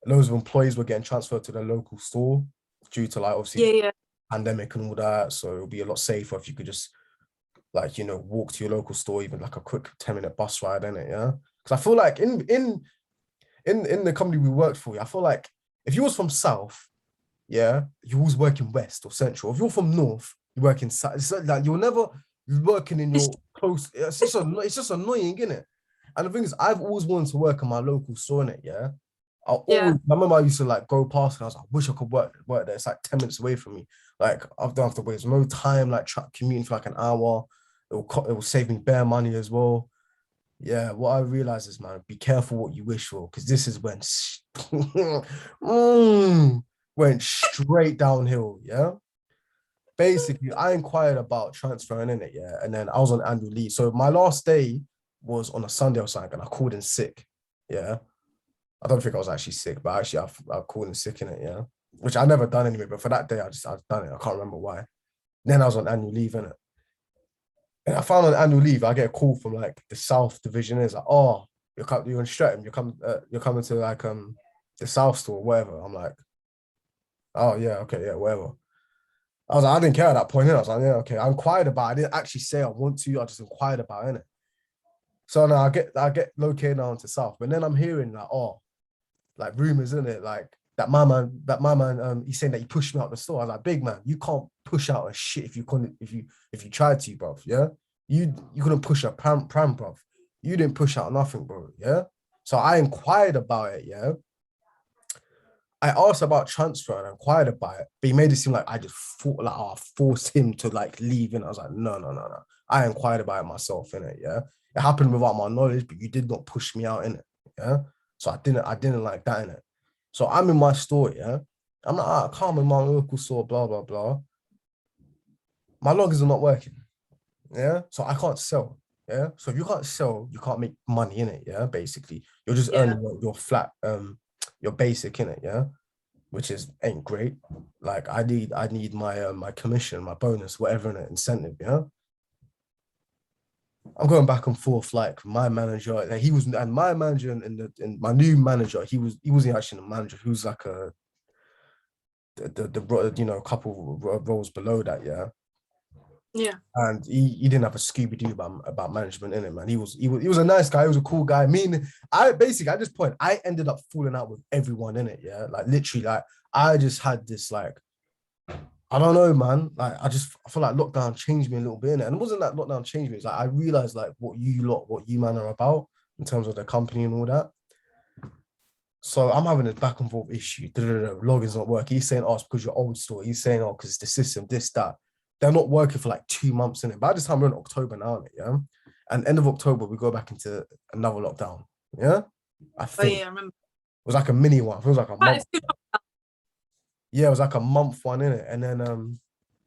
loads of employees were getting transferred to their local store due to like obviously yeah, yeah, pandemic and all that. So it'll be a lot safer if you could just like walk to your local store, even like a quick 10-minute bus ride in it. Yeah, because I feel like in the company we worked for, I feel like if you was from South, yeah, you was working West or Central. If you're from North, you work in South. It's like you're never working in it's, your close. It's just annoying, isn't it? And the thing is, I've always wanted to work in my local store in it. Yeah, yeah, I remember I used to like go past and I was like, I wish I could work there. It's like 10 minutes away from me. Like I don't have to waste no time like commuting for like an hour. It will save me bare money as well. Yeah, what I realize is, man, be careful what you wish for, because this is when went straight downhill. Yeah. Basically, I inquired about transferring in it, yeah, and then I was on annual leave. So my last day was on a Sunday or something, and I called in sick. Yeah. I don't think I was actually sick, but actually I called in sick in it, yeah. Which I never done anyway, but for that day I've done it. I can't remember why. Then I was on annual leave in it. And I found on annual leave, I get a call from like the South Division. It's like, oh, you're in Streatham. You're coming to like the South store, whatever. I'm like, oh yeah, okay, yeah, whatever. I was like, I didn't care at that point. I was like, yeah, okay. I inquired about it. I didn't actually say I want to. I just inquired about it. So now I get located now into South, but then I'm hearing like, oh, like rumors in it, like that my man, he's saying that he pushed me out the store. I was like, big man, you can't push out a shit if you couldn't, if you tried to, bro. Yeah, you couldn't push a pram, bro. You didn't push out nothing, bro. Yeah. So I inquired about it. Yeah. I asked about transfer and inquired about it, but he made it seem like I just thought like I forced him to like leave. And I was like, no. I inquired about it myself in it. Yeah. It happened without my knowledge, but you did not push me out in it. Yeah. So I didn't like that in it. So I'm in my store, yeah. I'm like, I can't in my local store, blah, blah, blah. My logins are not working. Yeah. So I can't sell. Yeah. So if you can't sell, you can't make money in it. Yeah. Basically, you're just Yeah. earning your flat, your basic in it. Yeah. Which is ain't great. Like I need my my commission, my bonus, whatever in it, incentive. Yeah. I'm going back and forth. Like my manager, like he was, and my manager and my new manager, he wasn't actually a manager. He was like the you know, a couple roles below that. Yeah. Yeah. And he didn't have a Scooby Doo about management in it, man. He was a nice guy. He was a cool guy. I mean, I basically at this point I ended up falling out with everyone in it. Yeah, like literally, like I just had this like I don't know, man. Like I feel like lockdown changed me a little bit in it, and it wasn't that lockdown changed me. It's like I realized like what you man are about in terms of the company and all that. So I'm having a back and forth issue. Login's not working. He's saying, oh, it's because you're old store. He's saying, oh, because it's the system, this, that. They're not working for like 2 months in it. By this time, we're in October now, yeah? And end of October, we go back into another lockdown, yeah? I Oh think. yeah, I remember. It was like a mini one. It was like a Quite month. a few. Yeah, it was like a month one in it. And then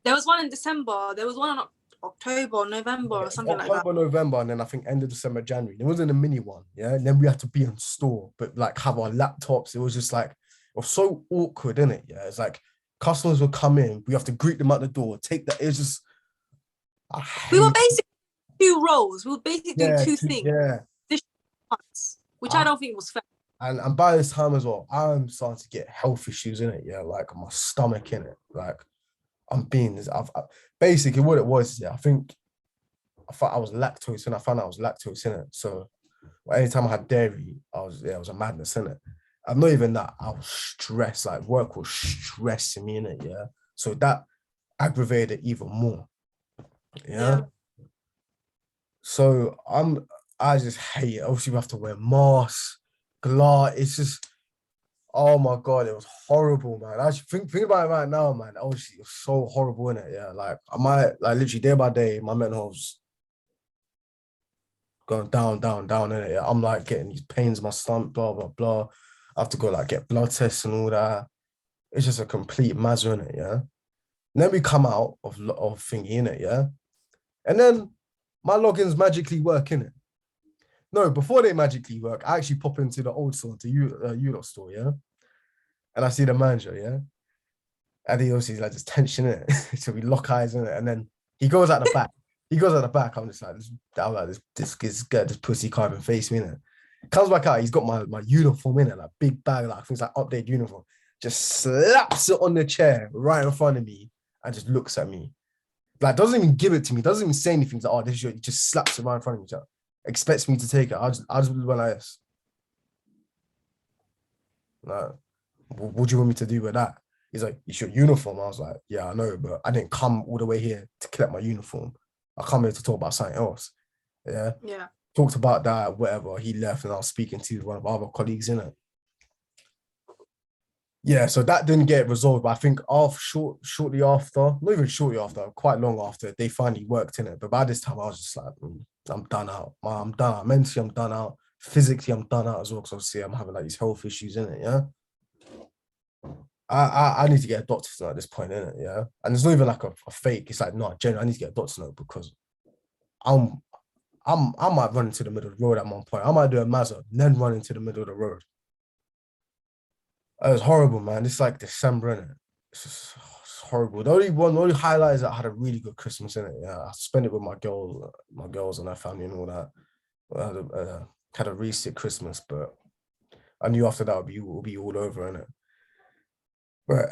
There was one in December. There was one in October, November, or something like that. October, November, and then I think end of December, January. There wasn't a mini one, yeah. And then we had to be in store, but like have our laptops. It was just like it was so awkward, innit? Yeah, it's like customers would come in, we have to greet them at the door, take that. It's just We were basically two roles. We were basically doing two things. Yeah. Which I don't think was fair. And by this time as well, I'm starting to get health issues in it. Yeah, like my stomach in it. Like I'm being basically what it was. Yeah, I thought I was lactose, and I found out I was lactose in it. So anytime I had dairy, it was a madness in it. I'm not even that. I was stressed. Like work was stressing me in it. Yeah. So that aggravated it even more. Yeah. So I just hate it. Obviously, we have to wear masks, glass. It's just, oh my god, it was horrible, man. I think about it right now, man. Obviously, it was so horrible in it. Yeah, like I might like literally day by day, my mental health's going down, down, down in it. Yeah. I'm like getting these pains in my stomach, blah blah blah. I have to go like get blood tests and all that. It's just a complete mazza in it, yeah. And then we come out of thingy in it, yeah. And then my logins magically work in it. No, before they magically work, I actually pop into the old store, to you lot store, yeah. And I see the manager, yeah. And he obviously like just tension in it. So we lock eyes in it, and then he goes at the back. I'm just like, this pussy can't even face me in it. Comes back out, he's got my uniform in it, like big bag, like things like update uniform. Just slaps it on the chair right in front of me and just looks at me. Like doesn't even give it to me, doesn't even say anything. He's like, oh, this is your, he just slaps it right in front of me. Just expects me to take it. I just went like this. Like, what do you want me to do with that? He's like, it's your uniform. I was like, yeah, I know, but I didn't come all the way here to collect my uniform. I come here to talk about something else. Yeah. Yeah. Talked about that, whatever. He left and I was speaking to one of our other colleagues in it. Yeah, so that didn't get resolved, but I think shortly after, not even shortly after, quite long after, they finally worked in it. But by this time, I was just like, I'm done out. I'm done out. Mentally, I'm done out. Physically, I'm done out as well, because obviously I'm having like these health issues in it, yeah? I need to get a doctor's note at this point, in it, yeah? And it's not even like a fake. It's like, no, generally, I need to get a doctor's note because I might run into the middle of the road at one point. I might do a Mazda, then run into the middle of the road. It was horrible, man. It's like December, innit? It's horrible. The only highlight is that I had a really good Christmas in it. Yeah, I spent it with my girls and their family and all that. I had a really sick Christmas, but I knew after that would be all over, innit? But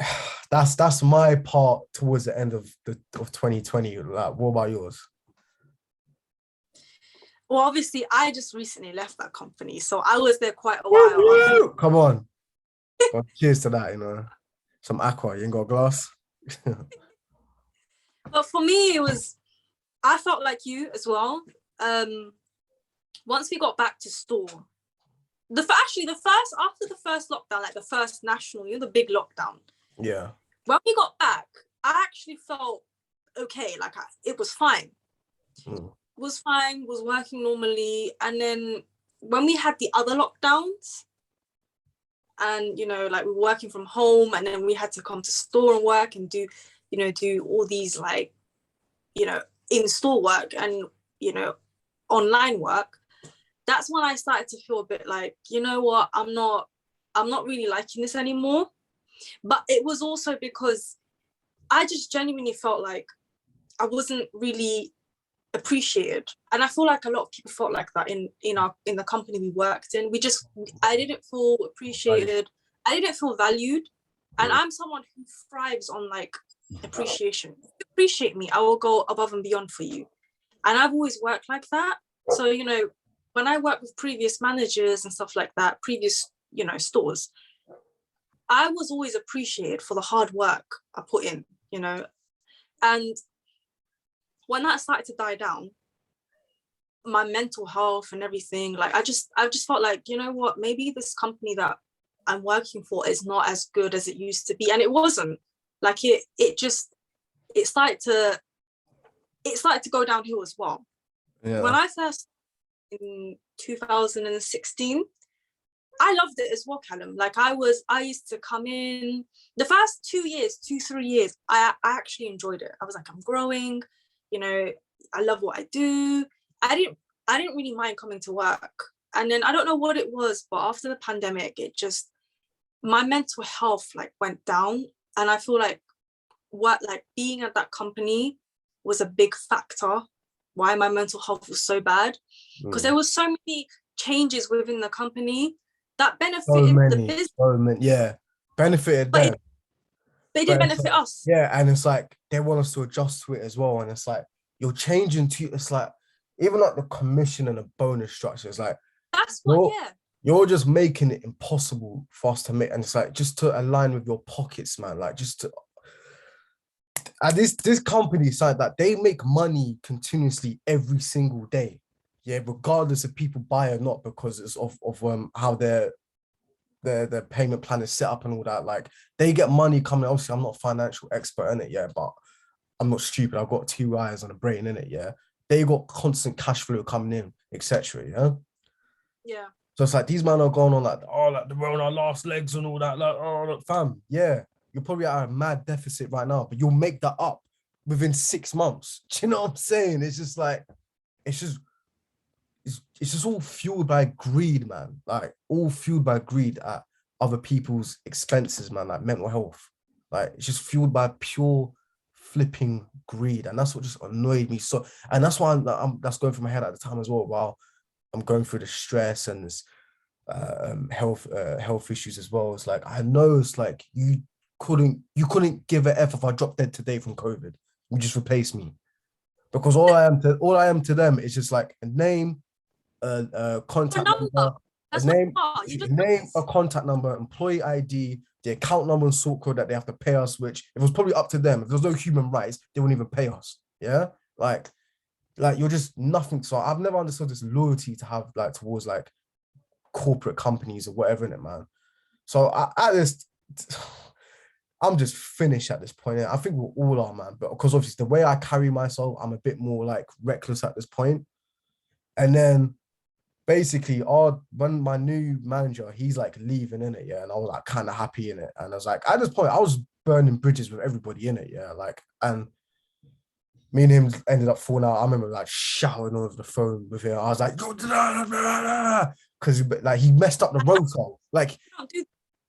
that's my part towards the end of 2020. Like, what about yours? Well, obviously, I just recently left that company, so I was there quite a while. Come on. Well, cheers to that, you know. Some aqua, you ain't got a glass? But for me, I felt like you as well. Once we got back to store, after the first lockdown, like the first national, the big lockdown. Yeah. When we got back, I actually felt okay, like it was fine. was fine, was working normally. And then when we had the other lockdowns, and like we were working from home, and then we had to come to store and work and do all these like in-store work and online work, that's when I started to feel a bit like, you know what, I'm not really liking this anymore. But it was also because I just genuinely felt like I wasn't really appreciated, and I feel like a lot of people felt like that in the company we worked in. I didn't feel appreciated, I didn't feel valued, and I'm someone who thrives on like appreciation. If you appreciate me, I will go above and beyond for you, and I've always worked like that. So when I work with previous managers and stuff like that, previous stores, I was always appreciated for the hard work I put in, and when that started to die down, my mental health and everything, like I just felt like, you know what, maybe this company that I'm working for is not as good as it used to be. And it wasn't. Like it started to go downhill as well. Yeah. When I first in 2016, I loved it as well, Callum. Like I used to come in the first 3 years, I actually enjoyed it. I was like, I'm growing, I love what I do. I didn't really mind coming to work. And then I don't know what it was, but after the pandemic, my mental health like went down. And I feel like being at that company was a big factor why my mental health was so bad. Because there was so many changes within the company that benefited the business. Yeah. Benefited but them. They didn't benefit us. Yeah, and it's like they want us to adjust to it as well. And it's like you're changing to, it's like even like the commission and the bonus structure, it's like you're just making it impossible for us to make, and it's like just to align with your pockets, man. Like just to and this company side that they make money continuously every single day. Yeah, regardless if people buy or not, because it's of how their payment plan is set up and all that. Like they get money coming. Obviously, I'm not a financial expert in it, yeah, but I'm not stupid. I've got 2 eyes and a brain in it, yeah. They got constant cash flow coming in, etc. Yeah. Yeah. So it's like these men are going on like, oh, like we're on our last legs and all that. Like, oh, look, fam, yeah, you're probably at a mad deficit right now, but you'll make that up within 6 months. Do you know what I'm saying? It's just like, it's just all fueled by greed, man. Like all fueled by greed at other people's expenses, man. Like mental health, like it's just fueled by pure flipping greed, and that's what just annoyed me so. And that's why that's going through my head at the time as well. While I'm going through the stress and this health issues as well. It's like I know it's like you couldn't give a F if I dropped dead today from COVID. You just replace me, because all I am to them is just like a name, a contact number, a contact number, employee ID, the account number and sort code that they have to pay us, which if it was probably up to them, if there's no human rights, they wouldn't even pay us. Yeah. Like you're just nothing. So I've never understood this loyalty to have like towards like corporate companies or whatever in it, man. So I'm just finished at this point. I think we all are, man. But because obviously the way I carry myself, I'm a bit more like reckless at this point. And then basically when my new manager, he's like leaving in it, yeah. And I was like kind of happy in it. And I was like, at this point, I was burning bridges with everybody in it, yeah. Like, and me and him ended up falling out. I remember like shouting over the phone with him. I was like, because like he messed up the rotor. Like,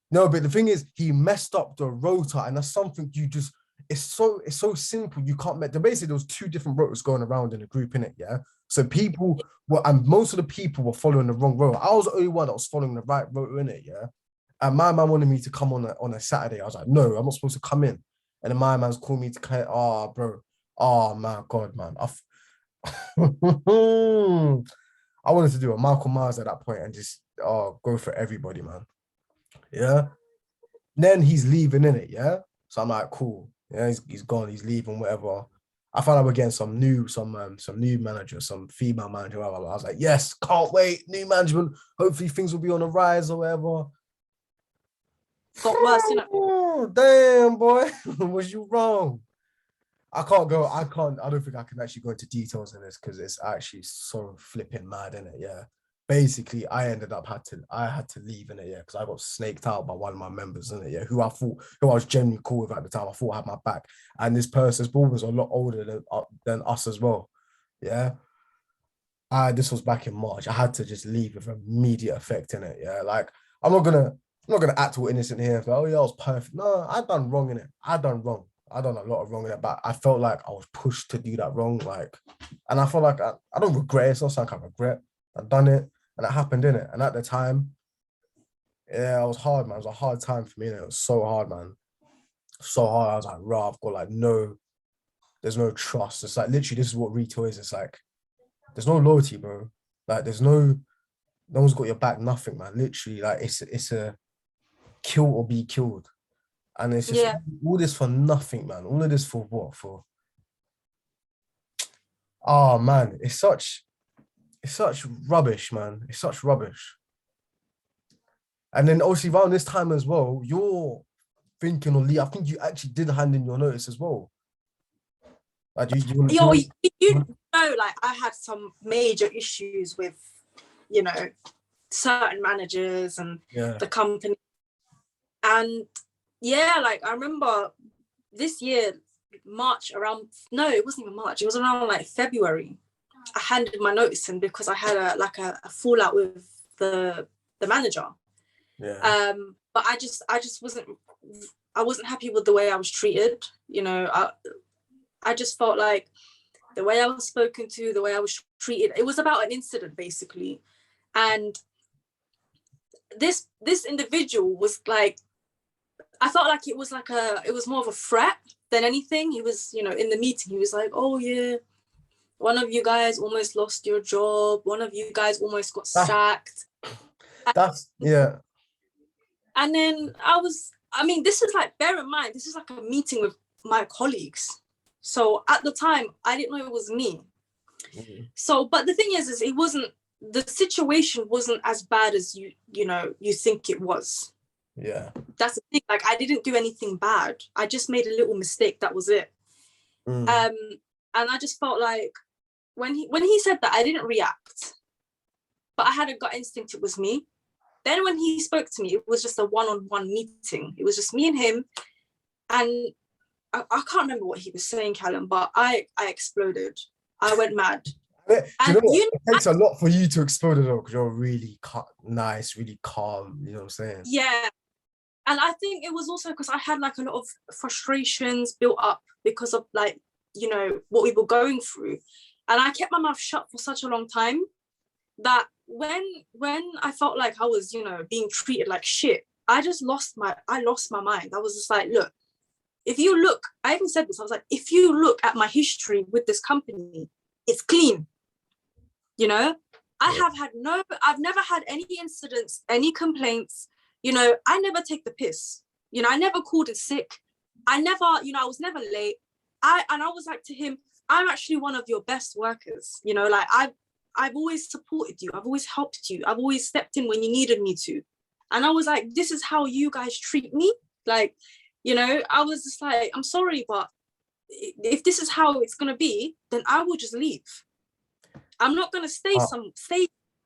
no, but the thing is, he messed up the rotor, and that's something you just. It's so simple. You can't make. Basically, there was 2 different rotors going around in a group in it, yeah. So people were, and most of the people were following the wrong rotor. I was the only one that was following the right rotor in it, yeah. And my man wanted me to come on a Saturday. I was like, no, I'm not supposed to come in. And then my man's called me to come. Oh, bro. Oh my God, man. I wanted to do a Michael Myers at that point and just go for everybody, man. Yeah. Then he's leaving in it, yeah. So I'm like, cool. Yeah, he's gone. He's leaving, whatever. I found out we're getting some new manager, some female manager. Blah, blah, blah. I was like, yes, can't wait. New management. Hopefully things will be on the rise or whatever. Got worse, you know. Damn, boy, was you wrong? I don't think I can actually go into details in this because it's actually so flipping mad, in it. Yeah. Basically, I had to leave in it, yeah, because I got snaked out by one of my members in it, yeah, who I was genuinely cool with at the time. I thought had my back. And this person's brother was a lot older than us as well. Yeah. This was back in March. I had to just leave with immediate effect in it. Yeah. Like I'm not gonna act all innocent here. Like, oh yeah, I was perfect. No, I done wrong in it. I done wrong. I done a lot of wrong in it, but I felt like I was pushed to do that wrong. Like, and I feel like I don't regret it. It's not something I regret. I've done it and it happened in it. And at the time, yeah, it was hard, man. It was a hard time for me. And it was so hard, man. So hard. I was like, raw, I've got like there's no trust. It's like literally this is what retail is. It's like there's no loyalty, bro. Like no one's got your back, nothing, man. Literally, like it's a kill or be killed. And it's just Yeah. all this for nothing, man. All of this for what? Oh man, it's such rubbish, man. It's such rubbish. And then obviously around this time as well, you're thinking of leave. I think you actually did hand in your notice as well. Like Yo, you know, like I had some major issues with, you know, certain managers and the company. And yeah, like I remember this year, March around, no, it wasn't even March. It was around like February. I handed my notice in because I had a fallout with the manager. Yeah. But I just wasn't happy with the way I was treated. You know, I just felt like the way I was spoken to, the way I was treated, it was about an incident basically. And this individual was like, I felt like it was more of a threat than anything. He was, you know, in the meeting, he was like, oh yeah, one of you guys almost lost your job. One of you guys almost got sacked. Yeah. And then this is like, bear in mind, this is like a meeting with my colleagues. So at the time, I didn't know it was me. Mm-hmm. So, but the thing is the situation wasn't as bad as you think it was. Yeah. That's the thing. Like, I didn't do anything bad. I just made a little mistake. That was it. And I just felt like when he said that, I didn't react, but I had a gut instinct it was me. Then when he spoke to me, it was just a one-on-one meeting. It was just me and him. And I can't remember what he was saying, Callum, but I exploded. I went mad. You know what? It takes a lot for you to explode though, because you're really nice, really calm. You know what I'm saying? Yeah. And I think it was also because I had like a lot of frustrations built up because of like, you know, what we were going through. And I kept my mouth shut for such a long time that when I felt like I was, you know, being treated like shit, I lost my mind. I was just like, look, if you look, I even said this, I was like, if you look at my history with this company, it's clean. You know, I've never had any incidents, any complaints. You know, I never take the piss. You know, I never called in sick. I was never late. I was like to him, I'm actually one of your best workers. You know, like I've always supported you. I've always helped you. I've always stepped in when you needed me to. And I was like, this is how you guys treat me. Like, you know, I was just like, I'm sorry, but if this is how it's going to be, then I will just leave. I'm not going to stay.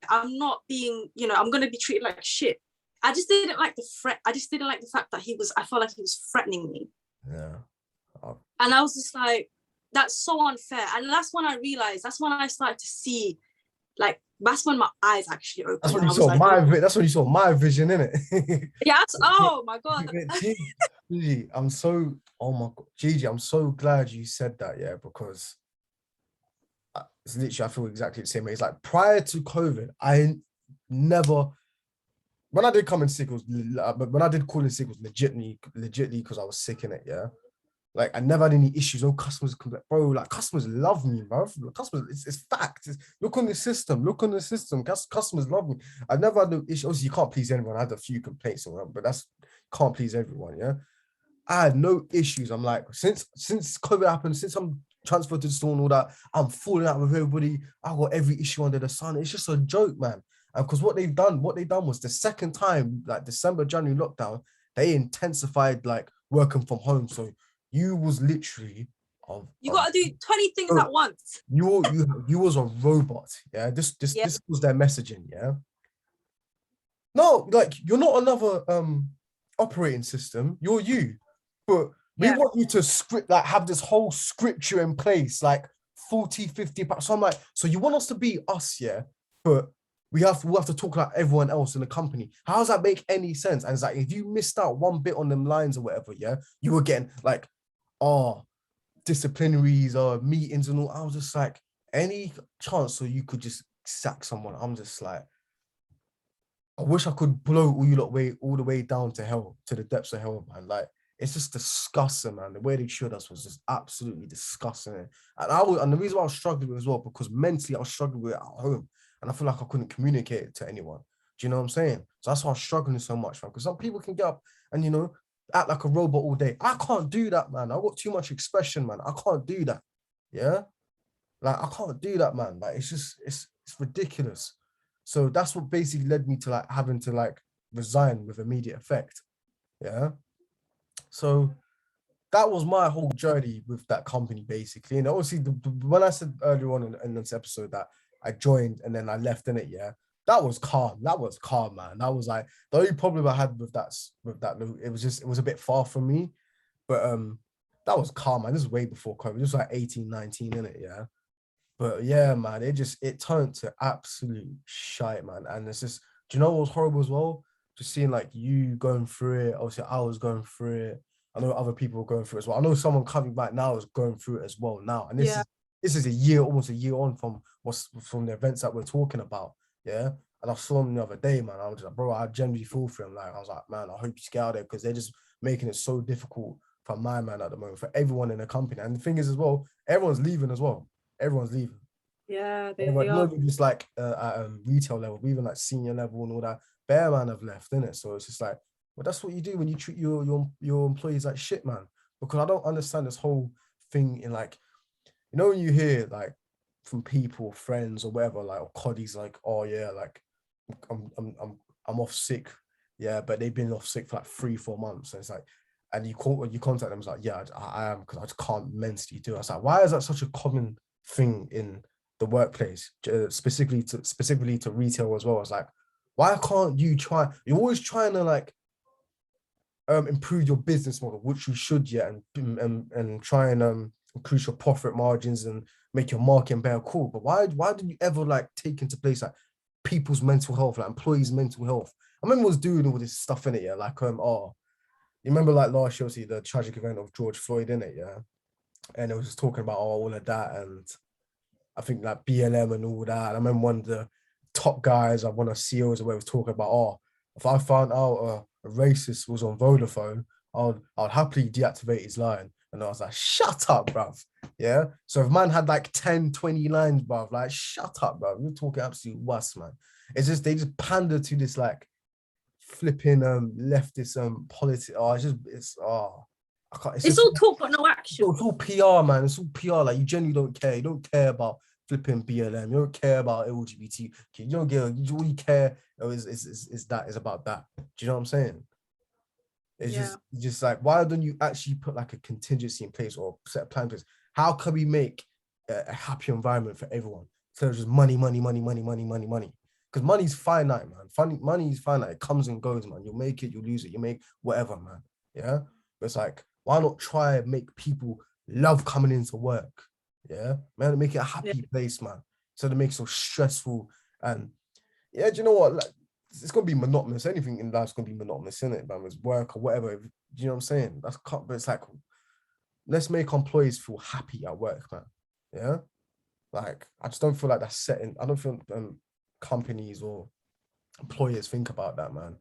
I'm not being, you know, I'm going to be treated like shit. I just didn't like the threat. I just didn't like the fact that I felt like he was threatening me. Yeah. And I was just like, that's so unfair. And that's when I realized, that's when I started to see, like, that's when my eyes actually opened. That's when you saw that's when you saw my vision, innit? Yeah. Oh my God. Gigi, I'm so glad you said that, yeah, because it's literally, I feel exactly the same way. It's like prior to COVID, I never, when I did come in sick, when I did call in sick, it was legitimately because I was sick in it, yeah. Like, I never had any issues. No customers come back, bro. Like, customers love me, bro. Customers, it's fact. Look on the system. Customers love me. I never had no issue. Obviously, you can't please anyone. I had a few complaints or whatever, but can't please everyone, yeah. I had no issues. I'm like, since COVID happened, since I'm transferred to the store and all that, I'm falling out with everybody. I got every issue under the sun. It's just a joke, man. And because what they done was the second time, like December, January lockdown, they intensified like working from home. So you was literally You got to do 20 things at once. You was a robot. Yeah, this Yeah. was their messaging. Yeah. No, like you're not another operating system. You're you, but we want you to script like have this whole scripture in place, like 40, 50. So I'm like, so you want us to be us, yeah? But we'll have to talk like everyone else in the company. How does that make any sense? And it's like if you missed out one bit on them lines or whatever, yeah, you were getting like, disciplinaries or meetings and all. I was just like, any chance so you could just sack someone. I'm just like, I wish I could blow all you lot all the way down to hell, to the depths of hell, man. Like, it's just disgusting, man. The way they showed us was just absolutely disgusting. And the reason why I was struggling with it as well, because mentally I was struggling with it at home. And I feel like I couldn't communicate it to anyone. Do you know what I'm saying? So that's why I was struggling so much, man. Because some people can get up and, act like a robot all day. I can't do that, man. I've got too much expression, man. I can't do that. Yeah? Like, I can't do that, man. Like, it's ridiculous. So that's what basically led me to like having to like resign with immediate effect. Yeah. So that was my whole journey with that company, basically. And obviously, when I said earlier on in this episode that I joined and then I left in it, yeah, that was calm. That was calm, man. That was like the only problem I had with that, it was a bit far from me. But that was calm, man. This is way before COVID. This was like 18, 19, in it, yeah. But yeah, man, it turned to absolute shite, man. And it's just, do you know what was horrible as well? Just seeing like you going through it. Obviously, I was going through it. I know other people were going through it as well. I know someone coming back now is going through it as well now. And this is almost a year on from the events that we're talking about. Yeah. And I saw him the other day, man. I was like, bro, I genuinely feel for him. Like, I was like, man, I hope you get out of there because they're just making it so difficult for my man at the moment, for everyone in the company. And the thing is as well, everyone's leaving as well. Everyone's leaving. Yeah, they Everyone, are. not even just like at retail level, but even like senior level and all that. Bare man have left, innit? So it's just like, well, that's what you do when you treat your employees like shit, man. Because I don't understand this whole thing in like, when you hear like from people, friends or whatever, like or colleagues, like, oh yeah, like I'm off sick, yeah, but they've been off sick for like 3-4 months, and it's like, and you contact them, it's like, yeah, I am because I just can't mentally do it. I was like, why is that such a common thing in the workplace, specifically to retail as well? It's like, why can't you try? You're always trying to like improve your business model, which you should, yeah, and try and increase your profit margins and make your marketing better, cool. But why didn't you ever like take into place like people's mental health, like employees' mental health? I remember I was doing all this stuff in it, yeah, like you remember like last year, see the tragic event of George Floyd in it, yeah, and it was just talking about all of that, and I think like BLM and all that. And I remember one of the top guys, like one of CEOs, where was talking about, if I found out a racist was on Vodafone, I'd happily deactivate his line. And I was like, shut up, bruv. Yeah. So if man had like 10, 20 lines, bruv, like, shut up, bruv. You're talking absolute wuss, man. It's just, they just pander to this like flipping leftist politics. I can't, It's all talk but no action. it's all PR, man. It's all PR. Like, you genuinely don't care. You don't care about flipping BLM. You don't care about LGBT. You don't get. All you care is about that. Do you know what I'm saying? It's just like, why don't you actually put like a contingency in place or set a plan in place? How can we make a happy environment for everyone instead of just money? Because money's finite, man. Money is finite. It comes and goes, man. You'll make it, you'll lose it, you make whatever, man. Yeah. But it's like, why not try and make people love coming into work? Yeah, man, make it a happy place, man. So to make it so stressful. And yeah, do you know what? Like, it's gonna be monotonous. Anything in life's gonna be monotonous, isn't it, man? It's work or whatever. Do you know what I'm saying? But it's like, let's make employees feel happy at work, man. Yeah. Like, I just don't feel like that's setting. I don't feel companies or employers think about that, man.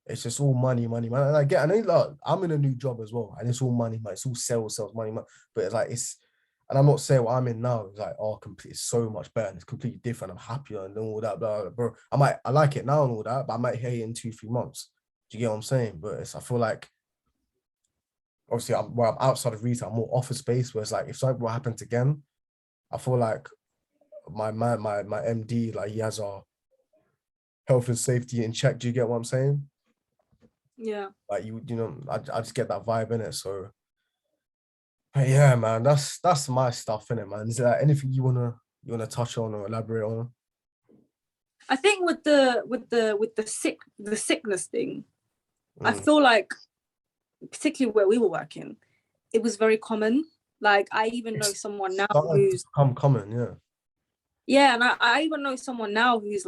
It's just all money, man. And I know, like, I'm in a new job as well, and it's all money, man. It's all sales, money. But it's like, and I'm not saying what I'm in now is like, it's so much better and it's completely different. I'm happier and all that, blah, blah, bro. I like it now and all that, but I might hate it in 2-3 months. Do you get what I'm saying? But I feel like, obviously, I'm outside of retail, I'm more office space, where it's like, if something will happen again, I feel like my MD, like, he has our health and safety in check. Do you get what I'm saying? Yeah. Like, I just get that vibe in it. So But yeah, man, that's my stuff, innit, man? Is there anything you wanna touch on or elaborate on? I think with the sickness thing, I Mm. feel like particularly where we were working, it was very common. Like I even know It's someone now starting to who's become common, yeah. yeah, and I even know someone now who's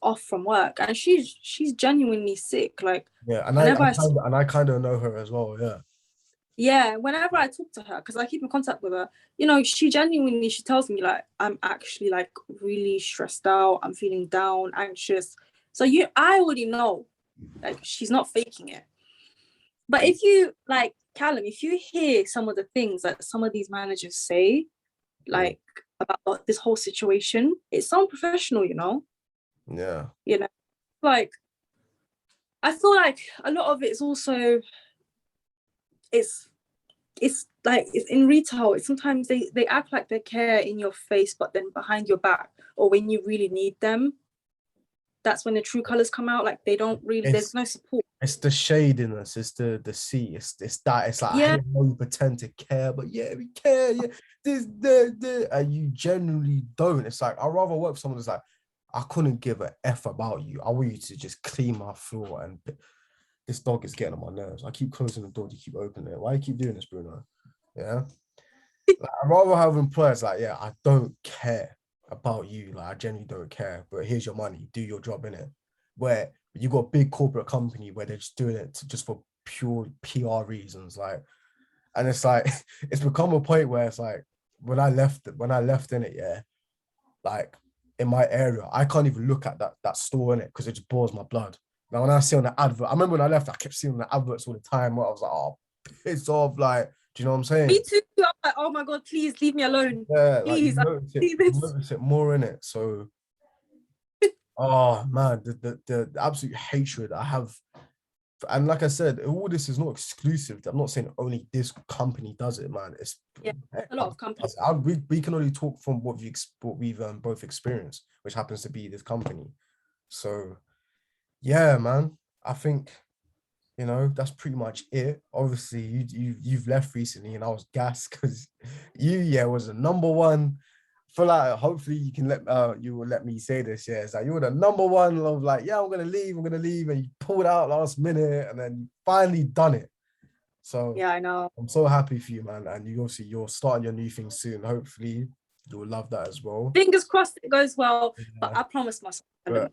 off from work and she's genuinely sick. Like Yeah, and I, whenever I I see kind of, and I kind of know her as well, yeah. yeah, whenever I talk to her, because I keep in contact with her, she tells me like I'm actually like really stressed out, I'm feeling down, anxious. So I already know like she's not faking it. But if you like Callum, if you hear some of the things that some of these managers say, Mm. like about this whole situation, it's so unprofessional, Yeah. you know, like I feel like a lot of it's also it's it's like it's in retail. It's sometimes they act like they care in your face, but then behind your back, or when you really need them, that's when the true colors come out. Like they don't really. There's It's no support. it's the shadiness, it's the deceit, it's that, it's like I Yeah, hate how you pretend to care, but yeah, we care, yeah. And you genuinely don't. It's like I'd rather work with someone that's like, I couldn't give a F about you. I want you to just clean my floor and this dog is getting on my nerves. I keep closing the door, you keep opening it. Why you keep doing this, Bruno? Yeah. Like, I'd rather have employers like, yeah, I don't care about you. Like, I genuinely don't care. But here's your money. Do your job in it. Where you got a big corporate company where they're just doing it just for pure PR reasons. Like, and it's like it's become a point where it's like when I left in it, yeah, like in my area, I can't even look at that store in it because it just bores my blood. Now when I see on the advert, I remember when I left, I kept seeing the adverts all the time. Where I was like, oh, piss off! Like, do you know what I'm me saying? too. I'm like, oh my god, please leave me alone, Yeah, like please. I see you this. notice it more in it. So, oh man, the absolute hatred I have, and like I said, all this is not exclusive. I'm not saying only this company does it, man. It's Yeah, a lot of companies. we can only talk from what we've both experienced, which happens to be this company. So, yeah, man, I think that's pretty much it. Obviously, you've left recently, and I was gassed because was the number one. Feel like hopefully you will let me say this. Yeah, it's like you were the number one of like, yeah, I'm gonna leave, and you pulled out last minute, and then you finally done it. So Yeah, I know. I'm so happy for you, man. And you're starting your new thing soon. Hopefully, you'll love that as well. Fingers crossed it goes well. But Yeah, I promise myself, but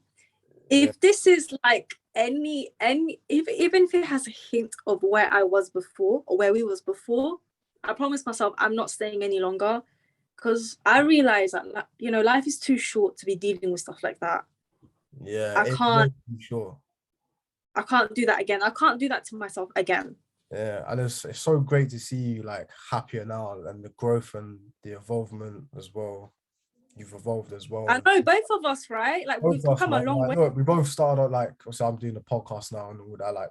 yeah, if this is like any if even if it has a hint of where I was before or where we was before, I promise myself I'm not staying any longer because I realize that life is too short to be dealing with stuff like that. yeah, I it's can't very sure. I can't do that again. I can't do that to myself again. Yeah, and it's so great to see you like happier now and the growth and the evolvement as well. You've evolved as I well. know both of us, right? Like Both we've of us, come a man. long Like, way. look, we both started out like, so I'm doing a podcast now and all that. Like,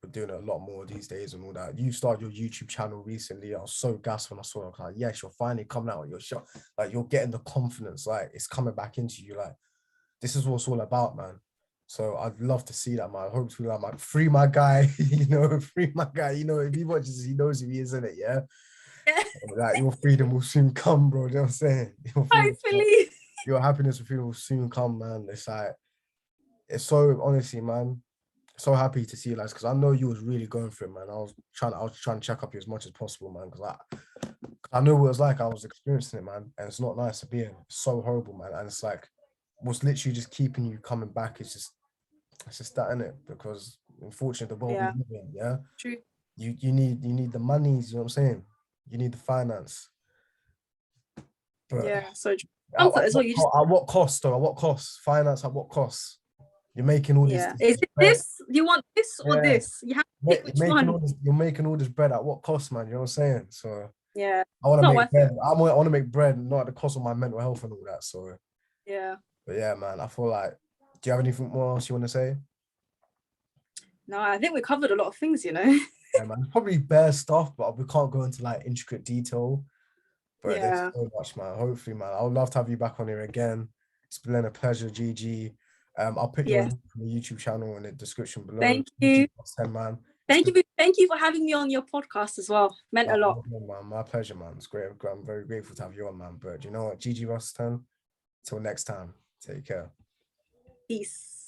we're doing it a lot more these days and all that. You started your YouTube channel recently. I was so gassed when I saw it. I was like, yes, you're finally coming out with your show. Like, you're getting the confidence. Like, it's coming back into you. Like, this is what it's all about, man. So I'd love to see that, man. Hopefully, I'm like, free my guy, free my guy. If he watches, he knows who he is, in it, yeah. Like your freedom will soon come, bro. You know what I'm saying? Hopefully. Your happiness and freedom will soon come, man. It's like, it's so honestly, man. So happy to see you guys because I know you was really going for it, man. I was trying to check up you as much as possible, man, because I know what it was like. I was experiencing it, man, and it's not nice to be in. It's so horrible, man, and it's like what's literally just keeping you coming back. It's just that in it because unfortunately the world we Yeah, live in, yeah, true. you need the monies. You know what I'm saying? You need the finance, but Yeah, so true. at, at, Comfort as well. what, You just at what cost, though? At what cost? Finance at what cost? You're making all this yeah. Is it bread. this? You want this or Yeah, this? You have to pick you're which making one. all this. You're making all this bread at what cost, man? You know what I'm saying? So Yeah, I want to not make worth it. bread. I want to make bread, not at the cost of my mental health and all that. So, Yeah. but yeah, man, I feel like. Do you have anything more else you want to say? No, I think we covered a lot of things. Yeah, man, probably bare stuff, but we can't go into like intricate detail. But there's Yeah. so much, man. Hopefully, man, I would love to have you back on here again. It's been a pleasure, Gigi. I'll put your Yes. link from the YouTube channel in the description below. Thank YouTube you. +10, man. It's Thank been you for Thank you for having me on your podcast as well. Meant a lot. Man, my pleasure, man. It's great. I'm very grateful to have you on, man. But you know what, Gigi Roseten, till next time, take care. Peace.